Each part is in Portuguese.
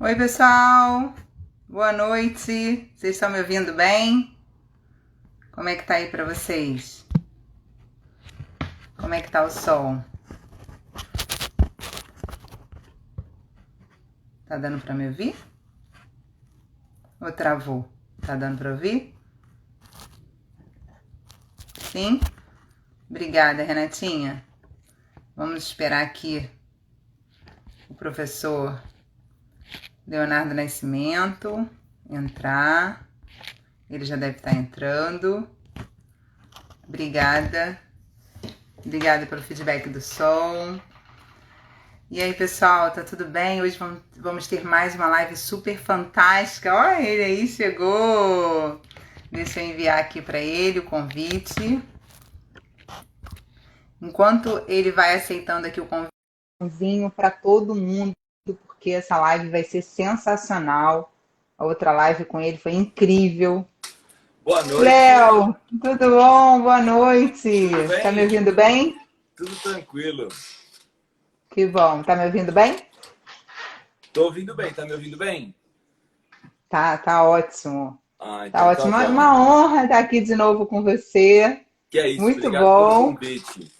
Oi, pessoal. Boa noite. Vocês estão me ouvindo bem? Como é que tá aí para vocês? Como é que tá o som? Tá dando para me ouvir? Ou travou? Tá dando para ouvir? Sim? Obrigada, Renatinha. Vamos esperar aqui o professor Leonardo Nascimento entrar. Ele já deve estar entrando. Obrigada. Obrigada pelo feedback do som. E aí, pessoal, tá tudo bem? Hoje vamos ter mais uma live super fantástica. Olha, ele aí chegou. Deixa eu enviar aqui para ele o convite. Enquanto ele vai aceitando aqui o convite para todo mundo, porque essa live vai ser sensacional. A outra live com ele foi incrível. Boa noite. Léo, tudo bom? Boa noite. Tudo bem? Tá me ouvindo bem? Tudo tranquilo. Que bom. Tá me ouvindo bem? Tô ouvindo bem, tá me ouvindo bem? Tá ótimo. Então Tá ótimo. tá bom. Uma honra estar aqui de novo com você. Que é isso, Muito obrigado bom. pelo convite.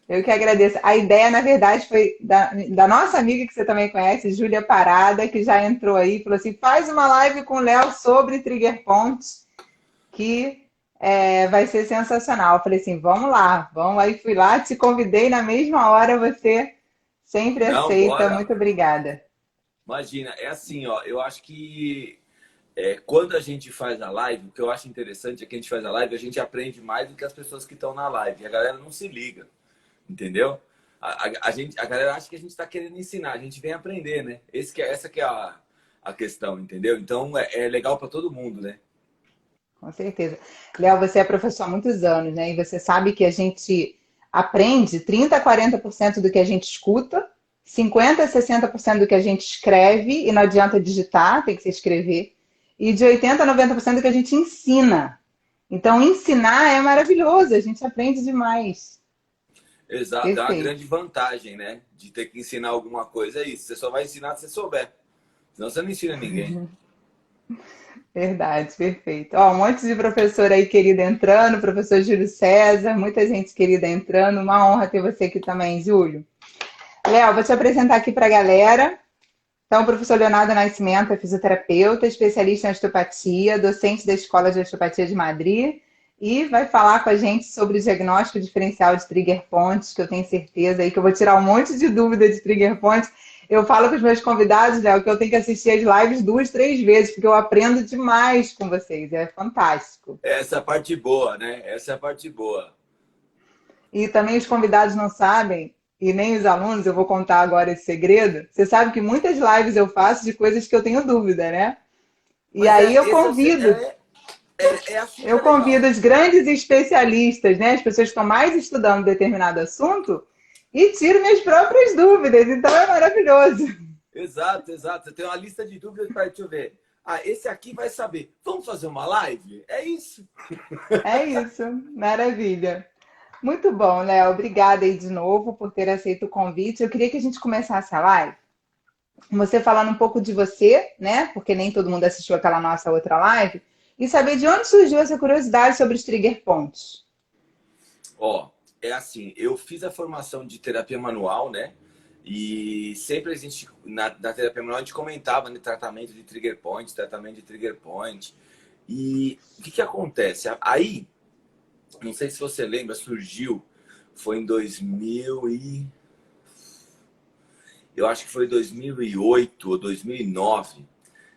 Eu que agradeço. A ideia, na verdade, foi da nossa amiga que você também conhece, Júlia Parada, que já entrou aí e falou assim: faz uma live com o Léo sobre Trigger Points, que vai ser sensacional. Eu falei assim: vamos lá, vamos. Aí fui lá, te convidei na mesma hora, você sempre Não, aceita. bora. Muito obrigada. Imagina, é assim, ó, eu acho que quando a gente faz a live, o que eu acho interessante é que a gente faz a live, a gente aprende mais do que as pessoas que estão na live. E a galera não se liga, entendeu? A galera acha que a gente está querendo ensinar, a gente vem aprender, né? Essa que é a questão, entendeu? Então é legal para todo mundo, né? Com certeza. Léo, você é professor há muitos anos, né? E você sabe que a gente aprende 30 a 40% do que a gente escuta, 50 a 60% do que a gente escreve, e não adianta digitar, tem que se escrever, e de 80 a 90% do que a gente ensina. Então, ensinar é maravilhoso, a gente aprende demais. Exato, é uma Perfeito. grande vantagem, né? De ter que ensinar alguma coisa, é isso. Você só vai ensinar se você souber. Senão você não ensina ninguém. Verdade, perfeito. Ó, um monte de professor aí querido entrando, professor Júlio César, muita gente querida entrando. Uma honra ter você aqui também, Júlio. Léo, vou te apresentar aqui para a galera. Então, o professor Leonardo Nascimento é fisioterapeuta, especialista em osteopatia, docente da Escola de Osteopatia de Madrid e vai falar com a gente sobre o diagnóstico diferencial de trigger points, que eu tenho certeza aí que eu vou tirar um monte de dúvida de trigger points. Eu falo com os meus convidados, Léo, que eu tenho que assistir as lives 2, 3 vezes, porque eu aprendo demais com vocês, é fantástico. Essa é a parte boa, né? Essa é a parte boa. E também os convidados não sabem, e nem os alunos, eu vou contar agora esse segredo. Você sabe que muitas lives eu faço de coisas que eu tenho dúvida, né? E Mas aí é assim que eu é legal. convido os grandes especialistas, né? As pessoas que estão mais estudando determinado assunto, e tiro minhas próprias dúvidas. Então é maravilhoso. Exato, exato. Você tem uma lista de dúvidas para te ver. Ah, esse aqui vai saber. Vamos fazer uma live? É isso. É isso, maravilha. Muito bom, Léo. Obrigada aí de novo por ter aceito o convite. Eu queria que a gente começasse a live. Você falando um pouco de você, né? Porque nem todo mundo assistiu aquela nossa outra live. E saber de onde surgiu essa curiosidade sobre os trigger points. Ó, é assim, eu fiz a formação de terapia manual, né? E sempre a gente, na terapia manual, a gente comentava no tratamento de trigger point, tratamento de trigger point. E o que acontece? Aí, não sei se você lembra, surgiu, foi em 2000 e... Eu acho que foi 2008 ou 2009,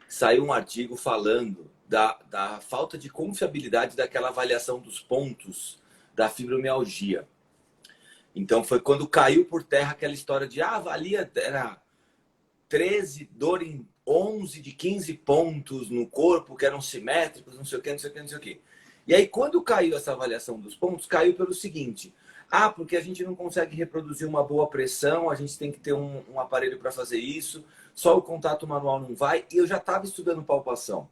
saiu um artigo falando da falta de confiabilidade daquela avaliação dos pontos da fibromialgia. Então foi quando caiu por terra aquela história de avalia, era 13, dor em 11 de 15 pontos no corpo, que eram simétricos, não sei o que, não sei o que, não sei o que. E aí quando caiu essa avaliação dos pontos, caiu pelo seguinte: ah, porque a gente não consegue reproduzir uma boa pressão, a gente tem que ter um aparelho para fazer isso, só o contato manual não vai. E eu já estava estudando palpação.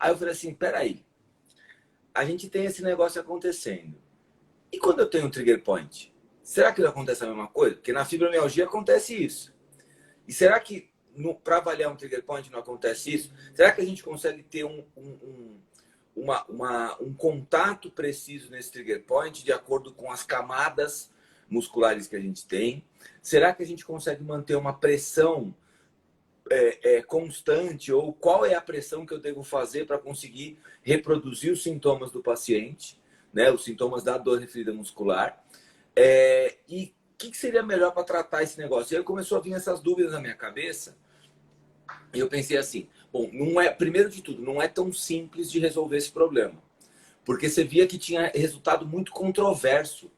Aí eu falei assim, peraí, a gente tem esse negócio acontecendo. E quando eu tenho um trigger point? Será que acontece a mesma coisa? Porque na fibromialgia acontece isso. E será que para avaliar um trigger point não acontece isso? Será que a gente consegue ter um contato preciso nesse trigger point de acordo com as camadas musculares que a gente tem? Será que a gente consegue manter uma pressão constante? Ou qual é a pressão que eu devo fazer para conseguir reproduzir os sintomas do paciente, né? Os sintomas da dor referida muscular? E o que seria melhor para tratar esse negócio? E aí começou a vir essas dúvidas na minha cabeça. E eu pensei assim, bom, primeiro de tudo, não é tão simples de resolver esse problema. Porque você via que tinha resultado muito controverso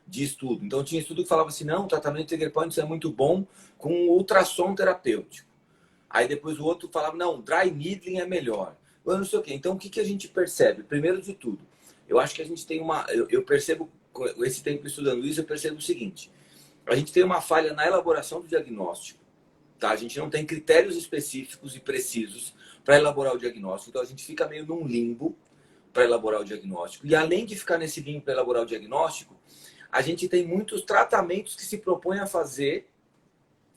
de estudo. Então tinha estudo que falava assim, não, o tratamento de trigger points é muito bom com ultrassom terapêutico. Aí depois o outro falava, não, dry needling é melhor. Eu não sei o quê. Então o que a gente percebe? Primeiro de tudo, eu acho que a gente tem eu percebo, com esse tempo estudando isso, eu percebo o seguinte. A gente tem uma falha na elaboração do diagnóstico. Tá? A gente não tem critérios específicos e precisos para elaborar o diagnóstico. Então a gente fica meio num limbo para elaborar o diagnóstico. E além de ficar nesse limbo para elaborar o diagnóstico, a gente tem muitos tratamentos que se propõem a fazer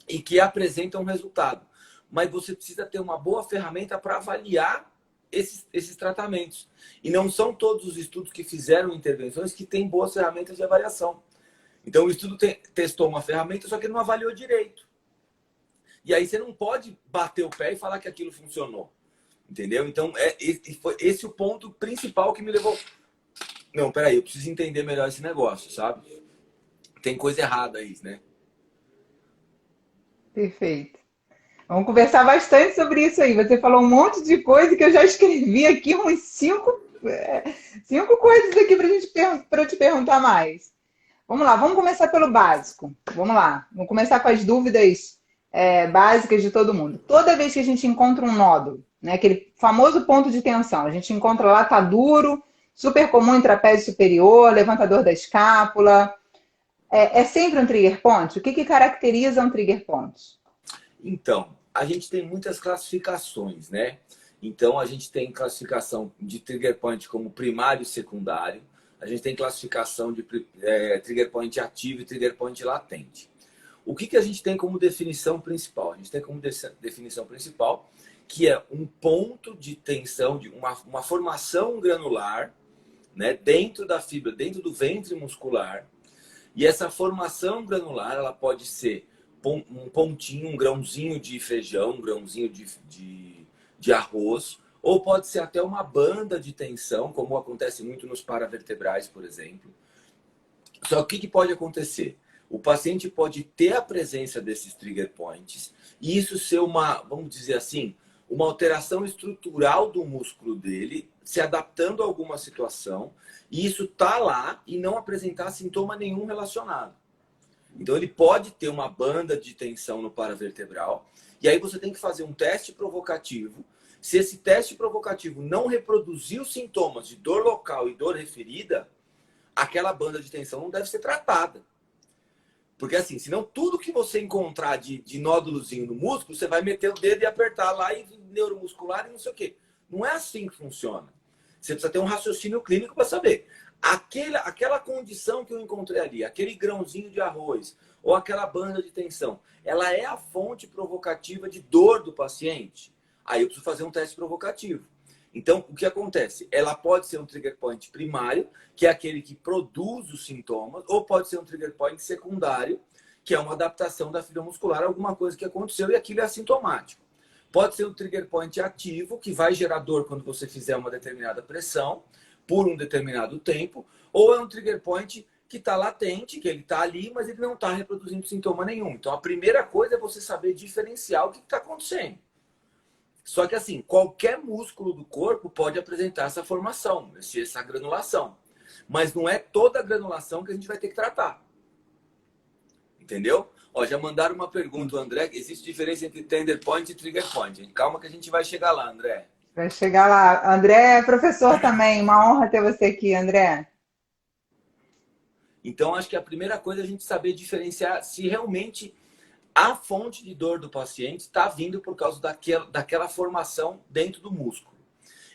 e que apresentam resultado. Mas você precisa ter uma boa ferramenta para avaliar esses tratamentos. E não são todos os estudos que fizeram intervenções que têm boas ferramentas de avaliação. Então o estudo testou uma ferramenta, só que ele não avaliou direito. E aí você não pode bater o pé e falar que aquilo funcionou. Entendeu? Então foi esse o ponto principal que me levou... Não, peraí, eu preciso entender melhor esse negócio, sabe? Tem coisa errada aí, né? Perfeito. Vamos conversar bastante sobre isso aí. Você falou um monte de coisa que eu já escrevi aqui, uns cinco coisas aqui para eu te perguntar mais. Vamos lá, vamos começar pelo básico. Vamos lá, vamos começar com as dúvidas básicas de todo mundo. Toda vez que a gente encontra um nódulo, né, aquele famoso ponto de tensão, a gente encontra lá, tá duro, super comum em trapézio superior, levantador da escápula. É sempre um trigger point? O que caracteriza um trigger point? Então, a gente tem muitas classificações, né? Então, a gente tem classificação de trigger point como primário e secundário. A gente tem classificação de trigger point ativo e trigger point latente. O que a gente tem como definição principal? A gente tem como definição principal que é um ponto de tensão, de uma formação granular, né, dentro da fibra, dentro do ventre muscular. E essa formação granular, ela pode ser um pontinho, um grãozinho de feijão, um grãozinho de arroz, ou pode ser até uma banda de tensão, como acontece muito nos paravertebrais, por exemplo. Só que o que pode acontecer? O paciente pode ter a presença desses trigger points e isso ser vamos dizer assim, uma alteração estrutural do músculo dele, se adaptando a alguma situação, e isso tá lá e não apresentar sintoma nenhum relacionado. Então ele pode ter uma banda de tensão no paravertebral, e aí você tem que fazer um teste provocativo. Se esse teste provocativo não reproduzir os sintomas de dor local e dor referida, aquela banda de tensão não deve ser tratada. Porque assim, senão tudo que você encontrar de nódulozinho no músculo, você vai meter o dedo e apertar lá e neuromuscular e não sei o quê. Não é assim que funciona. Você precisa ter um raciocínio clínico para saber. Aquela condição que eu encontrei ali, aquele grãozinho de arroz ou aquela banda de tensão, ela é a fonte provocativa de dor do paciente? Aí eu preciso fazer um teste provocativo. Então, o que acontece? Ela pode ser um trigger point primário, que é aquele que produz os sintomas, ou pode ser um trigger point secundário, que é uma adaptação da fibra muscular a alguma coisa que aconteceu e aquilo é assintomático. Pode ser um trigger point ativo, que vai gerar dor quando você fizer uma determinada pressão, por um determinado tempo, ou é um trigger point que está latente, que ele está ali, mas ele não está reproduzindo sintoma nenhum. Então, a primeira coisa é você saber diferenciar o que está acontecendo. Só que assim, qualquer músculo do corpo pode apresentar essa formação, essa granulação. Mas não é toda a granulação que a gente vai ter que tratar. Entendeu? Ó, já mandaram uma pergunta, André. Existe diferença entre tender point e trigger point? Calma que a gente vai chegar lá, André. Vai chegar lá. André é professor também. Uma honra ter você aqui, André. Então, acho que a primeira coisa é a gente saber diferenciar se realmente a fonte de dor do paciente está vindo por causa daquela formação dentro do músculo.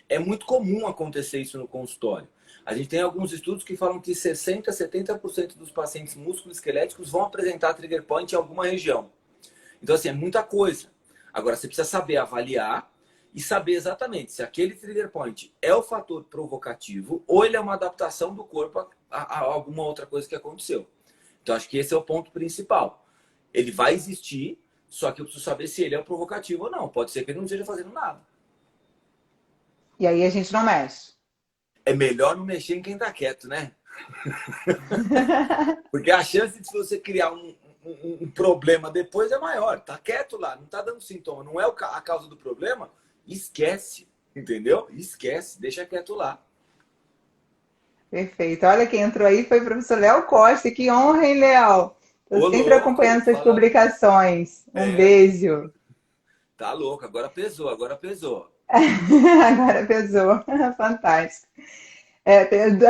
É muito comum acontecer isso no consultório. A gente tem alguns estudos que falam que 60% a 70% dos pacientes musculoesqueléticos vão apresentar trigger point em alguma região. Então, assim, é muita coisa. Agora, você precisa saber avaliar e saber exatamente se aquele trigger point é o fator provocativo ou ele é uma adaptação do corpo a alguma outra coisa que aconteceu. Então, acho que esse é o ponto principal. Ele vai existir, só que eu preciso saber se ele é o provocativo ou não. Pode ser que ele não esteja fazendo nada. E aí a gente não mexe. É melhor não mexer em quem tá quieto, né? Porque a chance de você criar um problema depois é maior. Tá quieto lá, não tá dando sintoma, não é a causa do problema, esquece, entendeu? Esquece, deixa quieto lá. Perfeito. Olha quem entrou aí foi o professor Léo Costa. Que honra, hein, Léo? Ô, Estou sempre acompanhando louco, essas fala. publicações. Um É, beijo. tá louco, agora pesou, agora pesou. Agora pesou. Fantástico.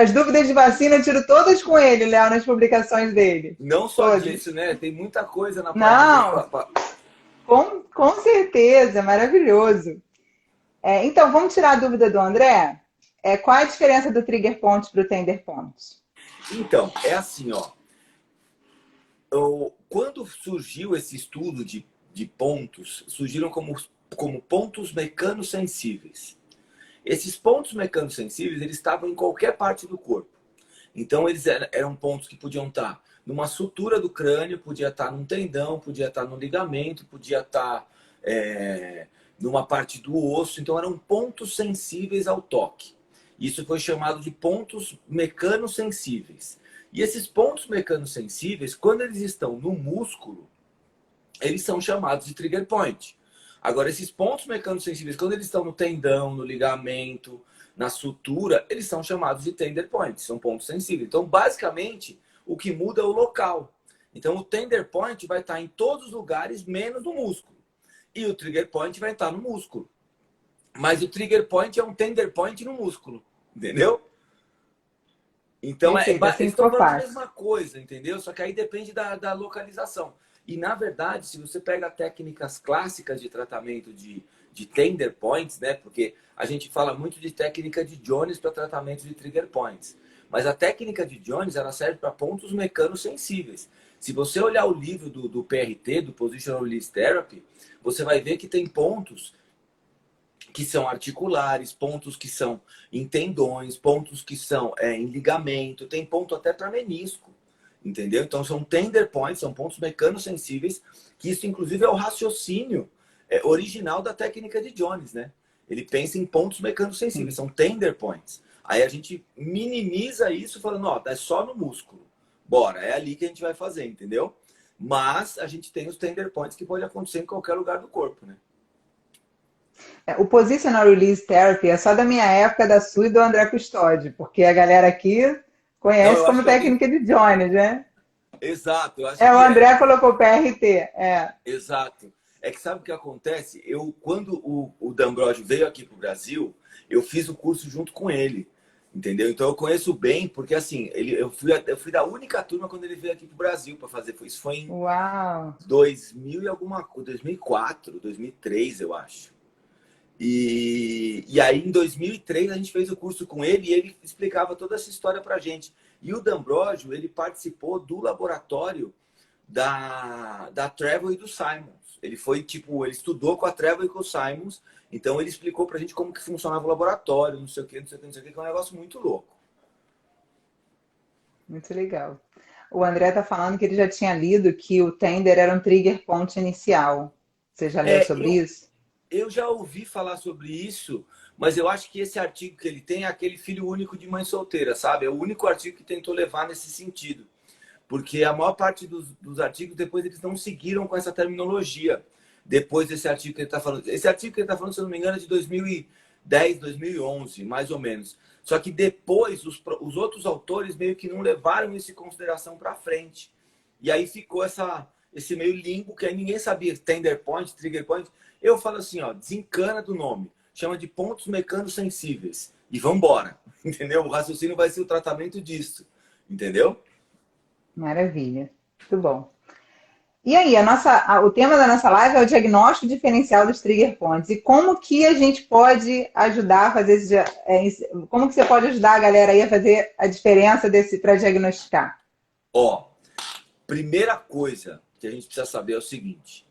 As dúvidas de vacina eu tiro todas com ele, Léo, nas publicações dele. Não só Todas. disso, né? Tem muita coisa na página dele. Não, com certeza, maravilhoso. Então, vamos tirar a dúvida do André? Qual é a diferença do trigger point para o tender point? Então, é assim, ó. Quando surgiu esse estudo de pontos, surgiram como pontos mecanosensíveis. Esses pontos mecanosensíveis, eles estavam em qualquer parte do corpo. Então, eles eram pontos que podiam estar numa sutura do crânio, podia estar num tendão, podia estar no ligamento, podia estar numa parte do osso. Então, eram pontos sensíveis ao toque. Isso foi chamado de pontos mecanosensíveis. E esses pontos mecanosensíveis, quando eles estão no músculo, eles são chamados de trigger point. Agora, esses pontos mecanosensíveis, quando eles estão no tendão, no ligamento, na sutura, eles são chamados de tender point, são pontos sensíveis. Então, basicamente, o que muda é o local. Então, o tender point vai estar em todos os lugares, menos no músculo. E o trigger point vai estar no músculo. Mas o trigger point é um tender point no músculo, entendeu? Então, Perfeito, assim eles estão ficou falando a fácil. mesma coisa, entendeu? Só que aí depende da localização. E, na verdade, se você pega técnicas clássicas de tratamento de tender points, né? Porque a gente fala muito de técnica de Jones para tratamento de trigger points. Mas a técnica de Jones, ela serve para pontos mecanosensíveis. Se você olhar o livro do PRT, do Positional Release Therapy, você vai ver que tem pontos que são articulares, pontos que são em tendões, pontos que são em ligamento, tem ponto até para menisco, entendeu? Então são tender points, são pontos mecanosensíveis, que isso inclusive é o raciocínio original da técnica de Jones, né? Ele pensa em pontos mecanosensíveis, são tender points. Aí a gente minimiza isso falando, ó, é só no músculo. Bora, é ali que a gente vai fazer, entendeu? Mas a gente tem os tender points que pode acontecer em qualquer lugar do corpo, né? O Positional Release Therapy é só da minha época, da sua e do André Custódio, porque a galera aqui Não, conhece eu acho como que técnica de Jones, né? Exato, eu acho O que André colocou PRT. Exato. É que sabe o que acontece? Quando o D'Ambrosio veio aqui para o Brasil, eu fiz o curso junto com ele, entendeu? Então eu conheço bem, porque assim, eu fui da única turma quando ele veio aqui para o Brasil para fazer. Isso foi em Uau! 2000 e alguma coisa, 2004, 2003, eu acho. E aí, em 2003, a gente fez o curso com ele e ele explicava toda essa história pra gente. E o D'Ambrosio, ele participou do laboratório da Trevor e do Simons. Ele foi, tipo, ele estudou com a Trevor e com o Simons. Então, ele explicou pra gente como que funcionava o laboratório, não sei o que, não sei o que, não sei o que, que é um negócio muito louco. Muito legal. O André está falando que ele já tinha lido que o tender era um trigger point inicial. Você já leu sobre isso? Eu já ouvi falar sobre isso, mas eu acho que esse artigo que ele tem é aquele filho único de mãe solteira, sabe? É o único artigo que tentou levar nesse sentido. Porque a maior parte dos artigos, depois eles não seguiram com essa terminologia. Depois desse artigo que ele está falando. Esse artigo que ele está falando, se eu não me engano, é de 2010, 2011, mais ou menos. Só que depois, os outros autores meio que não levaram isso em consideração para frente. E aí ficou esse meio limbo, que aí ninguém sabia tender point, trigger point. Eu falo assim, ó, desencana do nome. Chama de pontos mecanosensíveis. E vambora. Entendeu? O raciocínio vai ser o tratamento disso. Entendeu? Maravilha. Muito bom. E aí, o tema da nossa live é o diagnóstico diferencial dos trigger points. E como que a gente pode ajudar a fazer como que você pode ajudar a galera aí a fazer a diferença para diagnosticar? Ó, primeira coisa que a gente precisa saber é o seguinte.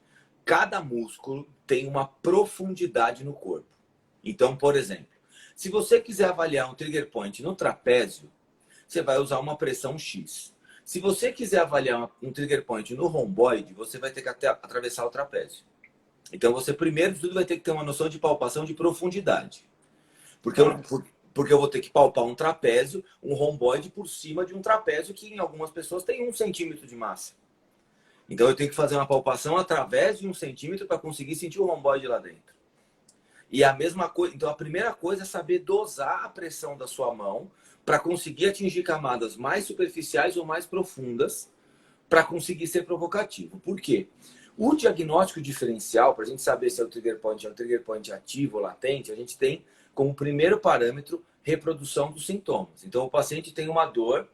cada músculo tem uma profundidade no corpo. Então, por exemplo, se você quiser avaliar um trigger point no trapézio, você vai usar uma pressão X. Se você quiser avaliar um trigger point no romboide, você vai ter que atravessar o trapézio. Então, você primeiro de tudo vai ter que ter uma noção de palpação de profundidade. Porque eu vou ter que palpar um trapézio, um romboide por cima de um trapézio que em algumas pessoas tem 1 centímetro de massa. Então, eu tenho que fazer uma palpação através de 1 centímetro para conseguir sentir o romboide lá dentro. E a mesma coisa, então a primeira coisa é saber dosar a pressão da sua mão para conseguir atingir camadas mais superficiais ou mais profundas para conseguir ser provocativo. Por quê? O diagnóstico diferencial, para a gente saber se é um trigger point ativo ou latente, a gente tem como primeiro parâmetro reprodução dos sintomas. Então o paciente tem uma dor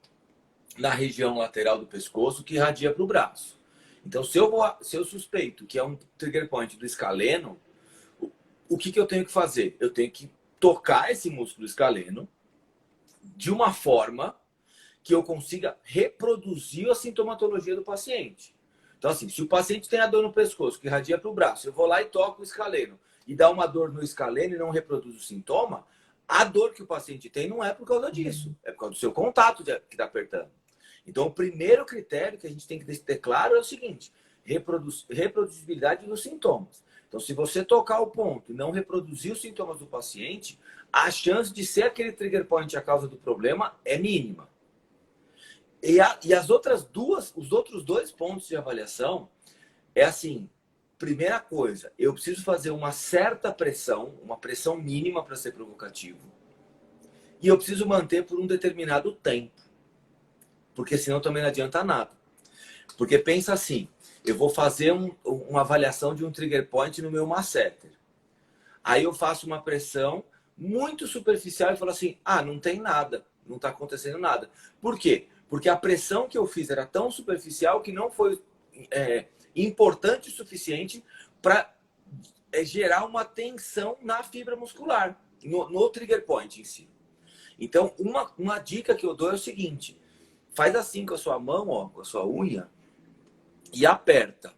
na região lateral do pescoço que irradia para o braço. Então se eu suspeito que é um trigger point do escaleno, o que eu tenho que fazer? Eu tenho que tocar esse músculo escaleno de uma forma que eu consiga reproduzir a sintomatologia do paciente. Então, assim, se o paciente tem a dor no pescoço que irradia para o braço, eu vou lá e toco o escaleno e dá uma dor no escaleno e não reproduz o sintoma, a dor que o paciente tem não é por causa disso, é por causa do seu contato que está apertando. Então, o primeiro critério que a gente tem que ter claro é o seguinte: reproduzibilidade dos sintomas. Então, se você tocar o ponto e não reproduzir os sintomas do paciente, a chance de ser aquele trigger point a causa do problema é mínima. E os outros 2 pontos de avaliação é assim: primeira coisa, eu preciso fazer uma certa pressão, uma pressão mínima para ser provocativo, e eu preciso manter por um determinado tempo, porque senão também não adianta nada. Porque pensa assim: eu vou fazer uma avaliação de um trigger point no meu masseter. Aí eu faço uma pressão muito superficial e falo assim: ah, não tem nada, não está acontecendo nada. Por quê? Porque a pressão que eu fiz era tão superficial que não foi importante o suficiente para gerar uma tensão na fibra muscular, no trigger point em si. Então, uma dica que eu dou é o seguinte: faz assim com a sua mão, ó, com a sua unha, e aperta.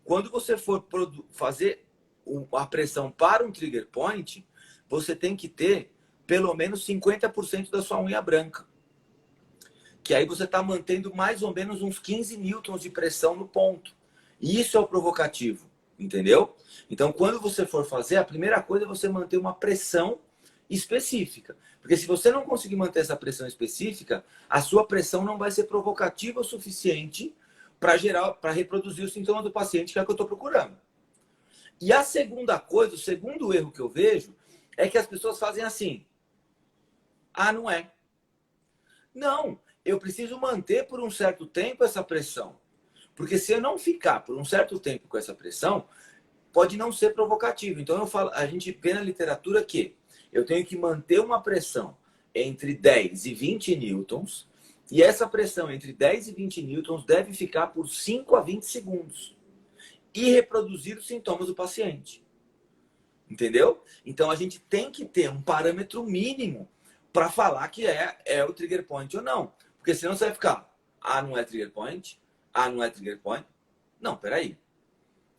Quando você for fazer a pressão para um trigger point, você tem que ter pelo menos 50% da sua unha branca. Que aí você está mantendo mais ou menos uns 15 newtons de pressão no ponto. E isso é o provocativo, entendeu? Então, quando você for fazer, a primeira coisa é você manter uma pressão específica. Porque se você não conseguir manter essa pressão específica, a sua pressão não vai ser provocativa o suficiente para reproduzir o sintoma do paciente, que é o que eu estou procurando. E a segunda coisa, o segundo erro que eu vejo, é que as pessoas fazem assim: ah, não é. Não, eu preciso manter por um certo tempo essa pressão. Porque se eu não ficar por um certo tempo com essa pressão, pode não ser provocativo. Então a gente vê na literatura que eu tenho que manter uma pressão entre 10 e 20 newtons, e essa pressão entre 10 e 20 newtons deve ficar por 5 a 20 segundos e reproduzir os sintomas do paciente. Entendeu? Então a gente tem que ter um parâmetro mínimo para falar que é o trigger point ou não. Porque senão você vai ficar: ah, não é trigger point? Ah, não é trigger point? Não, peraí.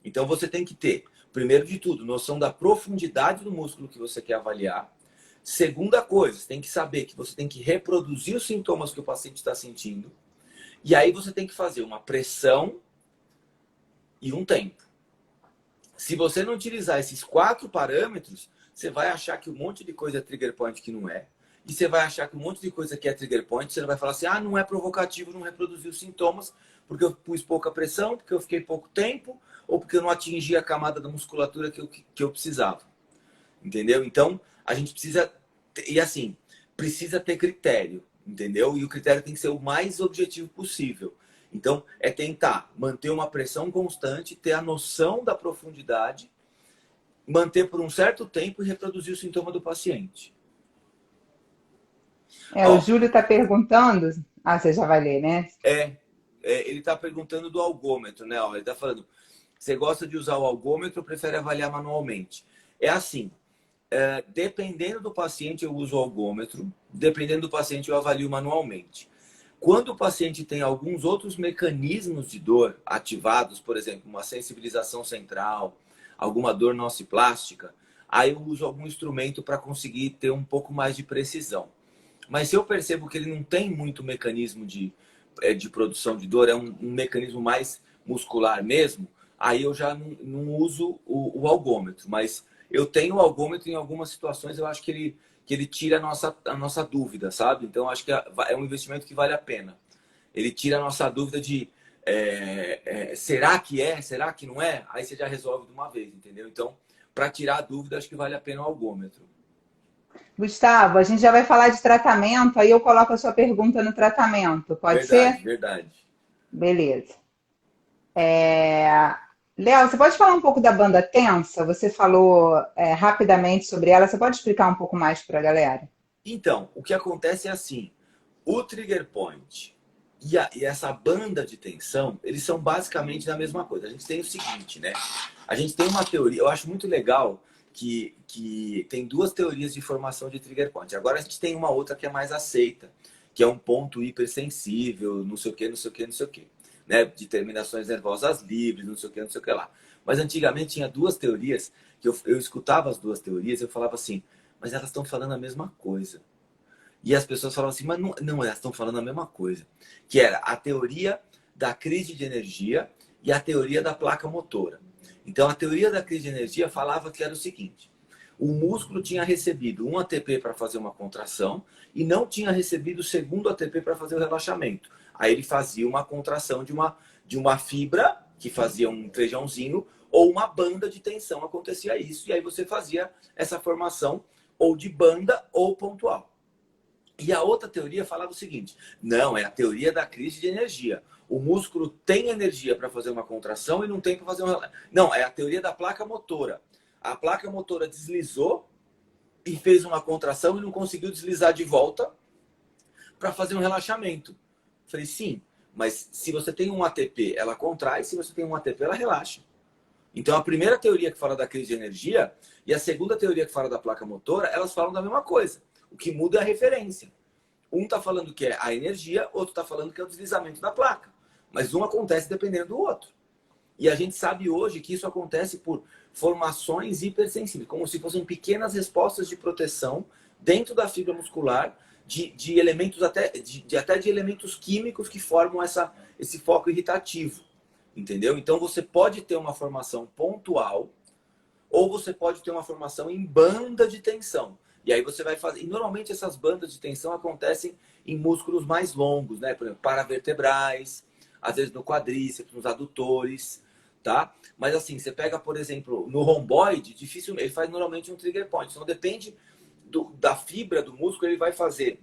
Então você tem que ter, primeiro de tudo, noção da profundidade do músculo que você quer avaliar. Segunda coisa, você tem que saber que você tem que reproduzir os sintomas que o paciente está sentindo. E aí você tem que fazer uma pressão e um tempo. Se você não utilizar esses 4 parâmetros, você vai achar que um monte de coisa é trigger point que não é. E você vai achar que um monte de coisa que é trigger point, você vai falar assim: ah, não é provocativo, não reproduziu os sintomas, porque eu pus pouca pressão, porque eu fiquei pouco tempo, ou porque eu não atingi a camada da musculatura que eu precisava. Entendeu? Então, a gente precisa... E assim, precisa ter critério, entendeu? E o critério tem que ser o mais objetivo possível. Então, é tentar manter uma pressão constante, ter a noção da profundidade, manter por um certo tempo e reproduzir o sintoma do paciente. O Júlio está perguntando. Ah, você já vai ler, né? Ele está perguntando do algômetro, né? Ele está falando: você gosta de usar o algômetro ou prefere avaliar manualmente? É assim, dependendo do paciente eu uso o algômetro, dependendo do paciente eu avalio manualmente. Quando o paciente tem alguns outros mecanismos de dor ativados, por exemplo, uma sensibilização central, alguma dor nociplástica, aí eu uso algum instrumento para conseguir ter um pouco mais de precisão. Mas se eu percebo que ele não tem muito mecanismo de produção de dor, é um mecanismo mais muscular mesmo, aí eu já não uso o algômetro. Mas eu tenho o algômetro em algumas situações, eu acho que ele tira a nossa dúvida, sabe? Então, eu acho que é um investimento que vale a pena. Ele tira a nossa dúvida de será que é? Será que não é? Aí você já resolve de uma vez, entendeu? Então, para tirar a dúvida, acho que vale a pena o algômetro. Gustavo, a gente já vai falar de tratamento, aí eu coloco a sua pergunta no tratamento, pode Verdade, ser? verdade. Beleza. Léo, você pode falar um pouco da banda tensa? Você falou rapidamente sobre ela, você pode explicar um pouco mais para a galera? Então, o que acontece é assim, o trigger point e essa banda de tensão, eles são basicamente da mesma coisa. A gente tem o seguinte, né? A gente tem uma teoria, eu acho muito legal que tem duas teorias de formação de trigger point. Agora a gente tem uma outra que é mais aceita, que é um ponto hipersensível, não sei o que, não sei o que, não sei o que. Né? De terminações nervosas livres, não sei o que, não sei o que lá. Mas antigamente tinha duas teorias, que eu escutava as duas teorias e eu falava assim, mas elas estão falando a mesma coisa. E as pessoas falavam assim, mas não, elas estão falando a mesma coisa. Que era a teoria da crise de energia e a teoria da placa motora. Então, a teoria da crise de energia falava que era o seguinte, o músculo tinha recebido um ATP para fazer uma contração e não tinha recebido o segundo ATP para fazer o relaxamento. Aí ele fazia uma contração de uma fibra, que fazia um trejãozinho, ou uma banda de tensão, acontecia isso. E aí você fazia essa formação ou de banda ou pontual. E a outra teoria falava o seguinte, não, é a teoria da crise de energia. O músculo tem energia para fazer uma contração e não tem para fazer uma... Não, é a teoria da placa motora. A placa motora deslizou e fez uma contração e não conseguiu deslizar de volta para fazer um relaxamento. Falei, sim, mas se você tem um ATP, ela contrai, se você tem um ATP, ela relaxa. Então, a primeira teoria que fala da crise de energia e a segunda teoria que fala da placa motora, elas falam da mesma coisa. O que muda é a referência. Um está falando que é a energia, outro está falando que é o deslizamento da placa. Mas um acontece dependendo do outro. E a gente sabe hoje que isso acontece por formações hipersensíveis, como se fossem pequenas respostas de proteção dentro da fibra muscular de elementos até de elementos químicos que formam esse foco irritativo. Entendeu? Então você pode ter uma formação pontual ou você pode ter uma formação em banda de tensão. E aí você vai fazer. E normalmente essas bandas de tensão acontecem em músculos mais longos, né? Por exemplo, paravertebrais, às vezes no quadríceps, nos adutores, tá? Mas assim, você pega, por exemplo, no romboide, dificilmente ele faz normalmente um trigger point. Então depende da fibra do músculo, ele vai fazer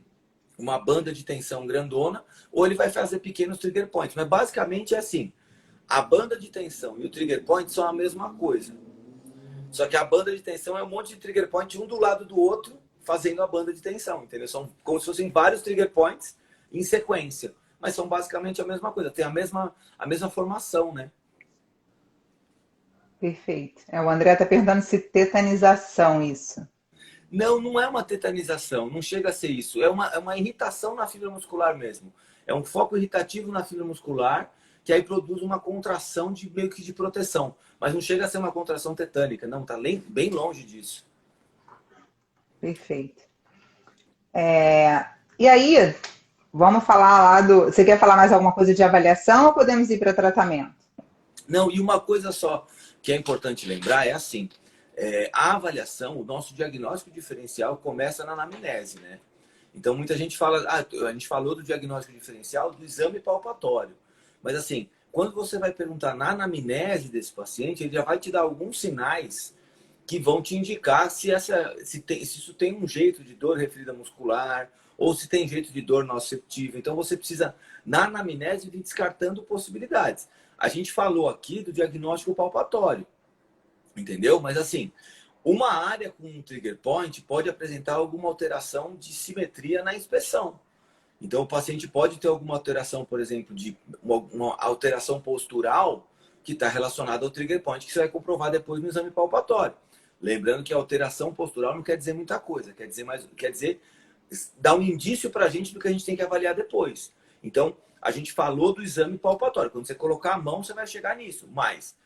uma banda de tensão grandona ou ele vai fazer pequenos trigger points. Mas basicamente é assim, a banda de tensão e o trigger point são a mesma coisa. Só que a banda de tensão é um monte de trigger point um do lado do outro, fazendo a banda de tensão, entendeu? São como se fossem vários trigger points em sequência. Mas são basicamente a mesma coisa, tem a mesma formação, né? Perfeito. O André está perguntando se tetanização isso. Não, não é uma tetanização, não chega a ser isso. É uma irritação na fibra muscular mesmo. É um foco irritativo na fibra muscular que aí produz uma contração meio que de proteção. Mas não chega a ser uma contração tetânica, não, está bem longe disso. Perfeito. E aí, vamos falar lá do. Você quer falar mais alguma coisa de avaliação ou podemos ir para tratamento? Não, e uma coisa só que é importante lembrar é assim, a avaliação, o nosso diagnóstico diferencial começa na anamnese, né? Então muita gente fala, a gente falou do diagnóstico diferencial do exame palpatório, mas assim, quando você vai perguntar na anamnese desse paciente, ele já vai te dar alguns sinais que vão te indicar se isso tem um jeito de dor referida muscular ou se tem jeito de dor nociceptiva. Então você precisa, na anamnese, ir descartando possibilidades. A gente falou aqui do diagnóstico palpatório, entendeu? Mas assim, uma área com um trigger point pode apresentar alguma alteração de simetria na inspeção. Então o paciente pode ter alguma alteração, por exemplo, de uma alteração postural que está relacionada ao trigger point, que você vai comprovar depois no exame palpatório. Lembrando que a alteração postural não quer dizer muita coisa, quer dizer dar um indício para a gente do que a gente tem que avaliar depois. Então, a gente falou do exame palpatório. Quando você colocar a mão, você vai chegar nisso. Mas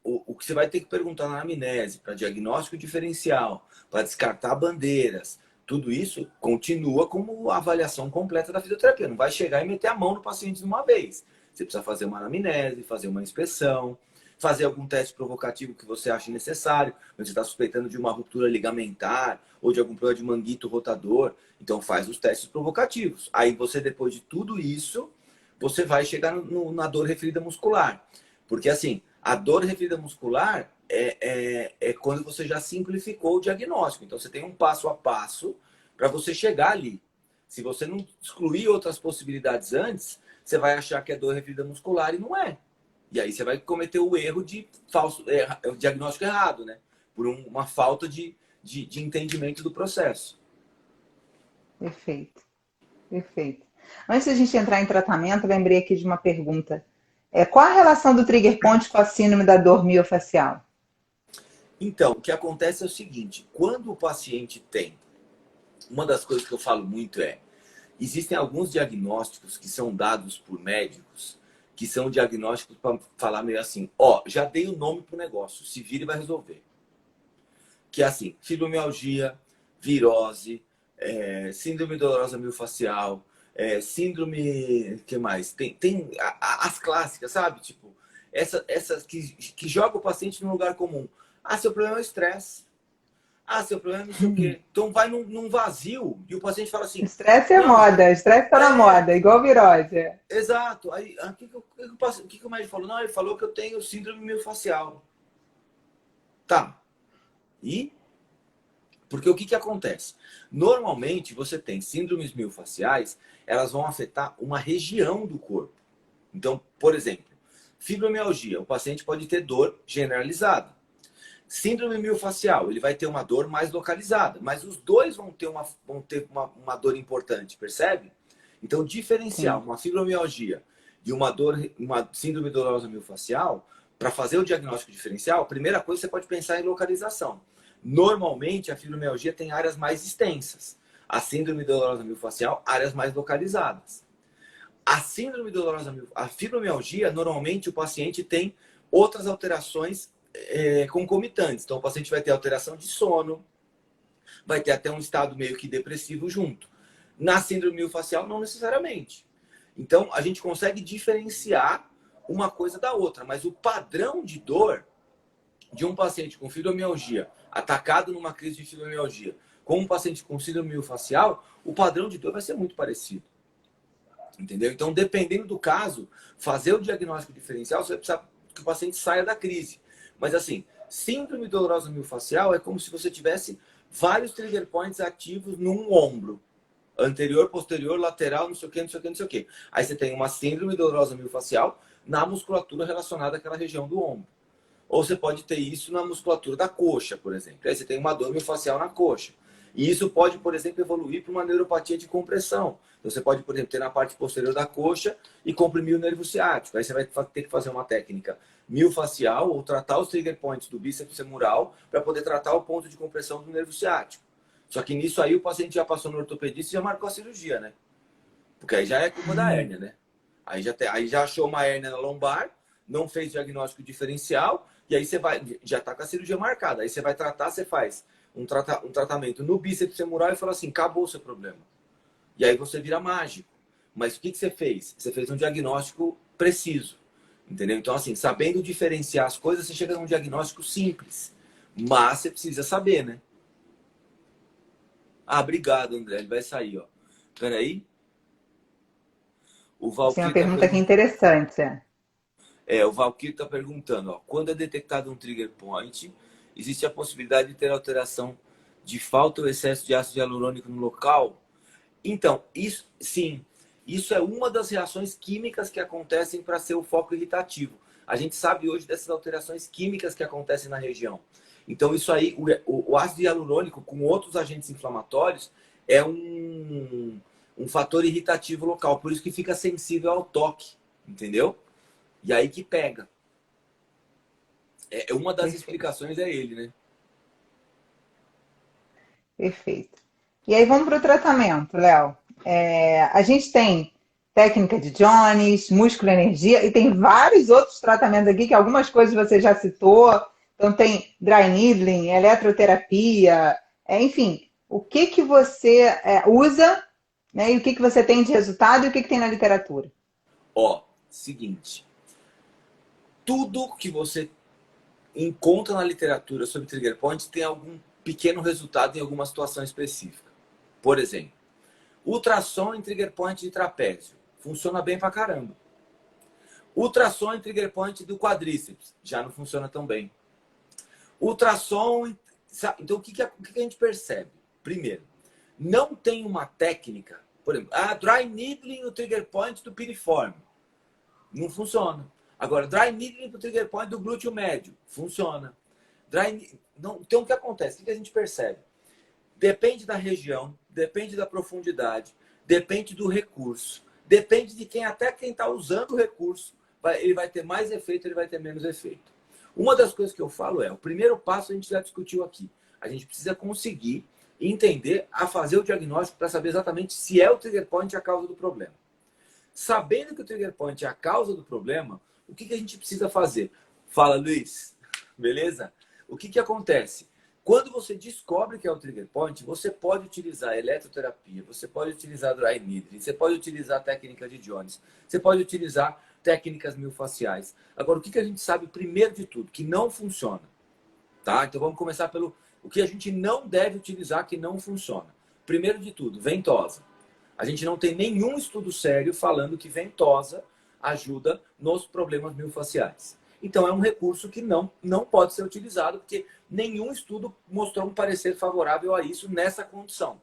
o que você vai ter que perguntar na anamnese, para diagnóstico diferencial, para descartar bandeiras, tudo isso continua como avaliação completa da fisioterapia. Não vai chegar e meter a mão no paciente de uma vez. Você precisa fazer uma anamnese, fazer uma inspeção, fazer algum teste provocativo que você ache necessário. Quando você está suspeitando de uma ruptura ligamentar ou de algum problema de manguito rotador, então faz os testes provocativos. Aí você, depois de tudo isso, você vai chegar na dor referida muscular. Porque assim, a dor referida muscular é quando você já simplificou o diagnóstico. Então, você tem um passo a passo para você chegar ali. Se você não excluir outras possibilidades antes, você vai achar que é dor referida muscular e não é. E aí você vai cometer o erro de o diagnóstico errado, né? Por uma falta de entendimento do processo. Perfeito, perfeito. Antes de a gente entrar em tratamento, lembrei aqui de uma pergunta. Qual a relação do trigger point com a síndrome da dor miofacial? Então, o que acontece é o seguinte, quando o paciente tem, uma das coisas que eu falo muito existem alguns diagnósticos que são dados por médicos, que são diagnósticos para falar meio assim, já dei o nome pro negócio, se vira e vai resolver. Que é assim, fibromialgia, virose, síndrome dolorosa miofascial, síndrome, que mais? Tem as clássicas, sabe? Tipo, essas que joga o paciente num lugar comum. Ah, seu problema é o estresse. Ah, seu problema é não sei o quê. Então vai num vazio e o paciente fala assim... Estresse é não, moda, estresse tá na moda, igual virose. Exato. Aí, o que o médico falou? Não, ele falou que eu tenho síndrome miofascial. Tá. E? Porque o que acontece? Normalmente, você tem síndromes miofaciais, elas vão afetar uma região do corpo. Então, por exemplo, fibromialgia, o paciente pode ter dor generalizada. Síndrome miofacial, ele vai ter uma dor mais localizada, mas os dois vão ter uma dor importante, percebe? Então, diferenciar Sim. uma fibromialgia de uma síndrome dolorosa miofacial, para fazer o diagnóstico diferencial, a primeira coisa você pode pensar em localização. Normalmente, a fibromialgia tem áreas mais extensas. A síndrome dolorosa miofacial, áreas mais localizadas. A fibromialgia, normalmente o paciente tem outras alterações concomitantes. Então, o paciente vai ter alteração de sono, vai ter até um estado meio que depressivo junto. Na síndrome miofacial, não necessariamente. Então, a gente consegue diferenciar uma coisa da outra, mas o padrão de dor de um paciente com fibromialgia atacado numa crise de fibromialgia com um paciente com síndrome miofacial, o padrão de dor vai ser muito parecido. Entendeu? Então, dependendo do caso, fazer o diagnóstico diferencial, você vai precisar que o paciente saia da crise. Mas assim, síndrome dolorosa miofacial é como se você tivesse vários trigger points ativos num ombro. Anterior, posterior, lateral, não sei o que, não sei o que, não sei o que. Aí você tem uma síndrome dolorosa miofacial na musculatura relacionada àquela região do ombro. Ou você pode ter isso na musculatura da coxa, por exemplo. Aí você tem uma dor miofacial na coxa. E isso pode, por exemplo, evoluir para uma neuropatia de compressão. Então, você pode, por exemplo, ter na parte posterior da coxa e comprimir o nervo ciático. Aí você vai ter que fazer uma técnica miofacial ou tratar os trigger points do bíceps femoral para poder tratar o ponto de compressão do nervo ciático. Só que nisso aí o paciente já passou no ortopedista e já marcou a cirurgia, né? Porque aí já é culpa da hérnia, né? Aí já achou uma hérnia na lombar, não fez diagnóstico diferencial e aí você já está com a cirurgia marcada. Aí você vai tratar, você faz um tratamento no bíceps femoral e fala assim, acabou o seu problema. E aí você vira mágico. Mas o que você fez? Você fez um diagnóstico preciso. Entendeu? Então, assim, sabendo diferenciar as coisas, você chega num diagnóstico simples. Mas você precisa saber, né? Ah, obrigado, André. Ele vai sair, ó. Peraí. O Tem uma Valkyrie tá pergunta aqui interessante. o Valkyrie está perguntando, ó, quando é detectado um trigger point, existe a possibilidade de ter alteração de falta ou excesso de ácido hialurônico no local? Então, isso sim, isso é uma das reações químicas que acontecem para ser o foco irritativo. A gente sabe hoje dessas alterações químicas que acontecem na região. Então, isso aí, o ácido hialurônico com outros agentes inflamatórios é um fator irritativo local, por isso que fica sensível ao toque, entendeu? E aí que pega. Uma das explicações é ele, né? Perfeito. E aí vamos para o tratamento, Léo. A gente tem técnica de Jones, músculo energia, e tem vários outros tratamentos aqui, que algumas coisas você já citou. Então tem dry needling, eletroterapia, enfim, o que que você usa, né, e o que que você tem de resultado e o que que tem na literatura? Ó, seguinte, tudo que você encontra na literatura sobre trigger point tem algum pequeno resultado em alguma situação específica. Por exemplo, ultrassom em trigger point de trapézio. Funciona bem pra caramba. Ultrassom em trigger point do quadríceps. Já não funciona tão bem. Ultrassom... Então, o que a gente percebe? Primeiro, não tem uma técnica... Por exemplo, dry needling no trigger point do piriforme. Não funciona. Agora, dry needling no trigger point do glúteo médio. Funciona. Não, então, o que acontece? O que a gente percebe? Depende da região, depende da profundidade, depende do recurso, depende de quem está usando o recurso. Ele vai ter mais efeito, ele vai ter menos efeito. Uma das coisas que eu falo o primeiro passo a gente já discutiu aqui. A gente precisa conseguir entender a fazer o diagnóstico para saber exatamente se é o trigger point a causa do problema. Sabendo que o trigger point é a causa do problema, o que a gente precisa fazer? Fala, Luiz. Beleza? O que acontece? Quando você descobre que é o trigger point, você pode utilizar eletroterapia, você pode utilizar dry needling, você pode utilizar a técnica de Jones, você pode utilizar técnicas miofasciais. Agora, o que a gente sabe primeiro de tudo? Que não funciona. Tá? Então vamos começar pelo o que a gente não deve utilizar que não funciona. Primeiro de tudo, ventosa. A gente não tem nenhum estudo sério falando que ventosa ajuda nos problemas miofasciais. Então é um recurso que não pode ser utilizado, porque nenhum estudo mostrou um parecer favorável a isso nessa condição.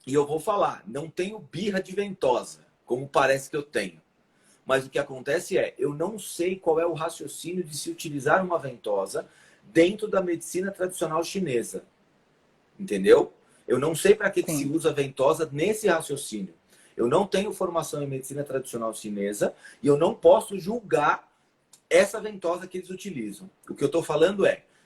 E eu vou falar, não tenho birra de ventosa, como parece que eu tenho. Mas o que acontece eu não sei qual é o raciocínio de se utilizar uma ventosa dentro da medicina tradicional chinesa. Entendeu? Eu não sei para que se usa ventosa nesse raciocínio. Eu não tenho formação em medicina tradicional chinesa e eu não posso julgar essa ventosa que eles utilizam. O que eu estou falando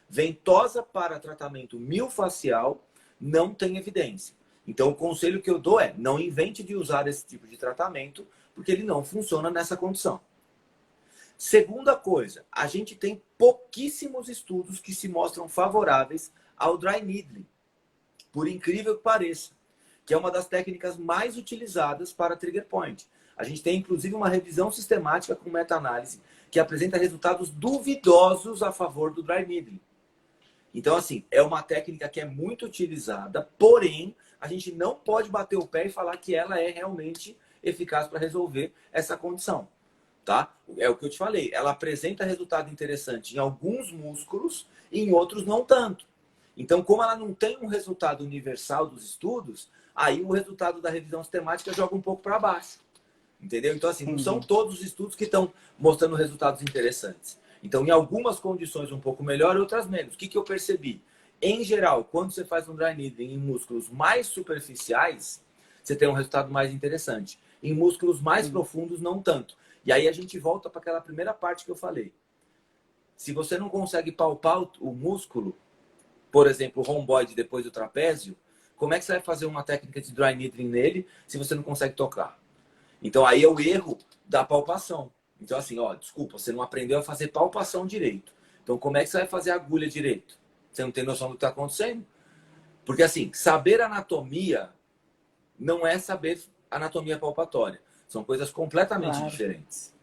ventosa para tratamento miofascial não tem evidência. Então, o conselho que eu dou não invente de usar esse tipo de tratamento, porque ele não funciona nessa condição. Segunda coisa, a gente tem pouquíssimos estudos que se mostram favoráveis ao dry needling, por incrível que pareça, que é uma das técnicas mais utilizadas para trigger point. A gente tem, inclusive, uma revisão sistemática com meta-análise que apresenta resultados duvidosos a favor do dry needling. Então, assim, é uma técnica que é muito utilizada, porém, a gente não pode bater o pé e falar que ela é realmente eficaz para resolver essa condição. Tá? É o que eu te falei. Ela apresenta resultado interessante em alguns músculos e em outros não tanto. Então, como ela não tem um resultado universal dos estudos, aí o resultado da revisão sistemática joga um pouco para baixo. Entendeu? Então, assim, não são todos os estudos que estão mostrando resultados interessantes. Então, em algumas condições um pouco melhor, outras menos. O que eu percebi? Em geral, quando você faz um dry needling em músculos mais superficiais, você tem um resultado mais interessante. Em músculos mais profundos, não tanto. E aí a gente volta para aquela primeira parte que eu falei. Se você não consegue palpar o músculo, por exemplo, o romboide depois do trapézio, como é que você vai fazer uma técnica de dry needling nele se você não consegue tocar? Então aí é o erro da palpação. Então assim, desculpa, você não aprendeu a fazer palpação direito. Então como é que você vai fazer a agulha direito? Você não tem noção do que está acontecendo? Porque assim, saber anatomia não é saber anatomia palpatória. São coisas completamente diferentes.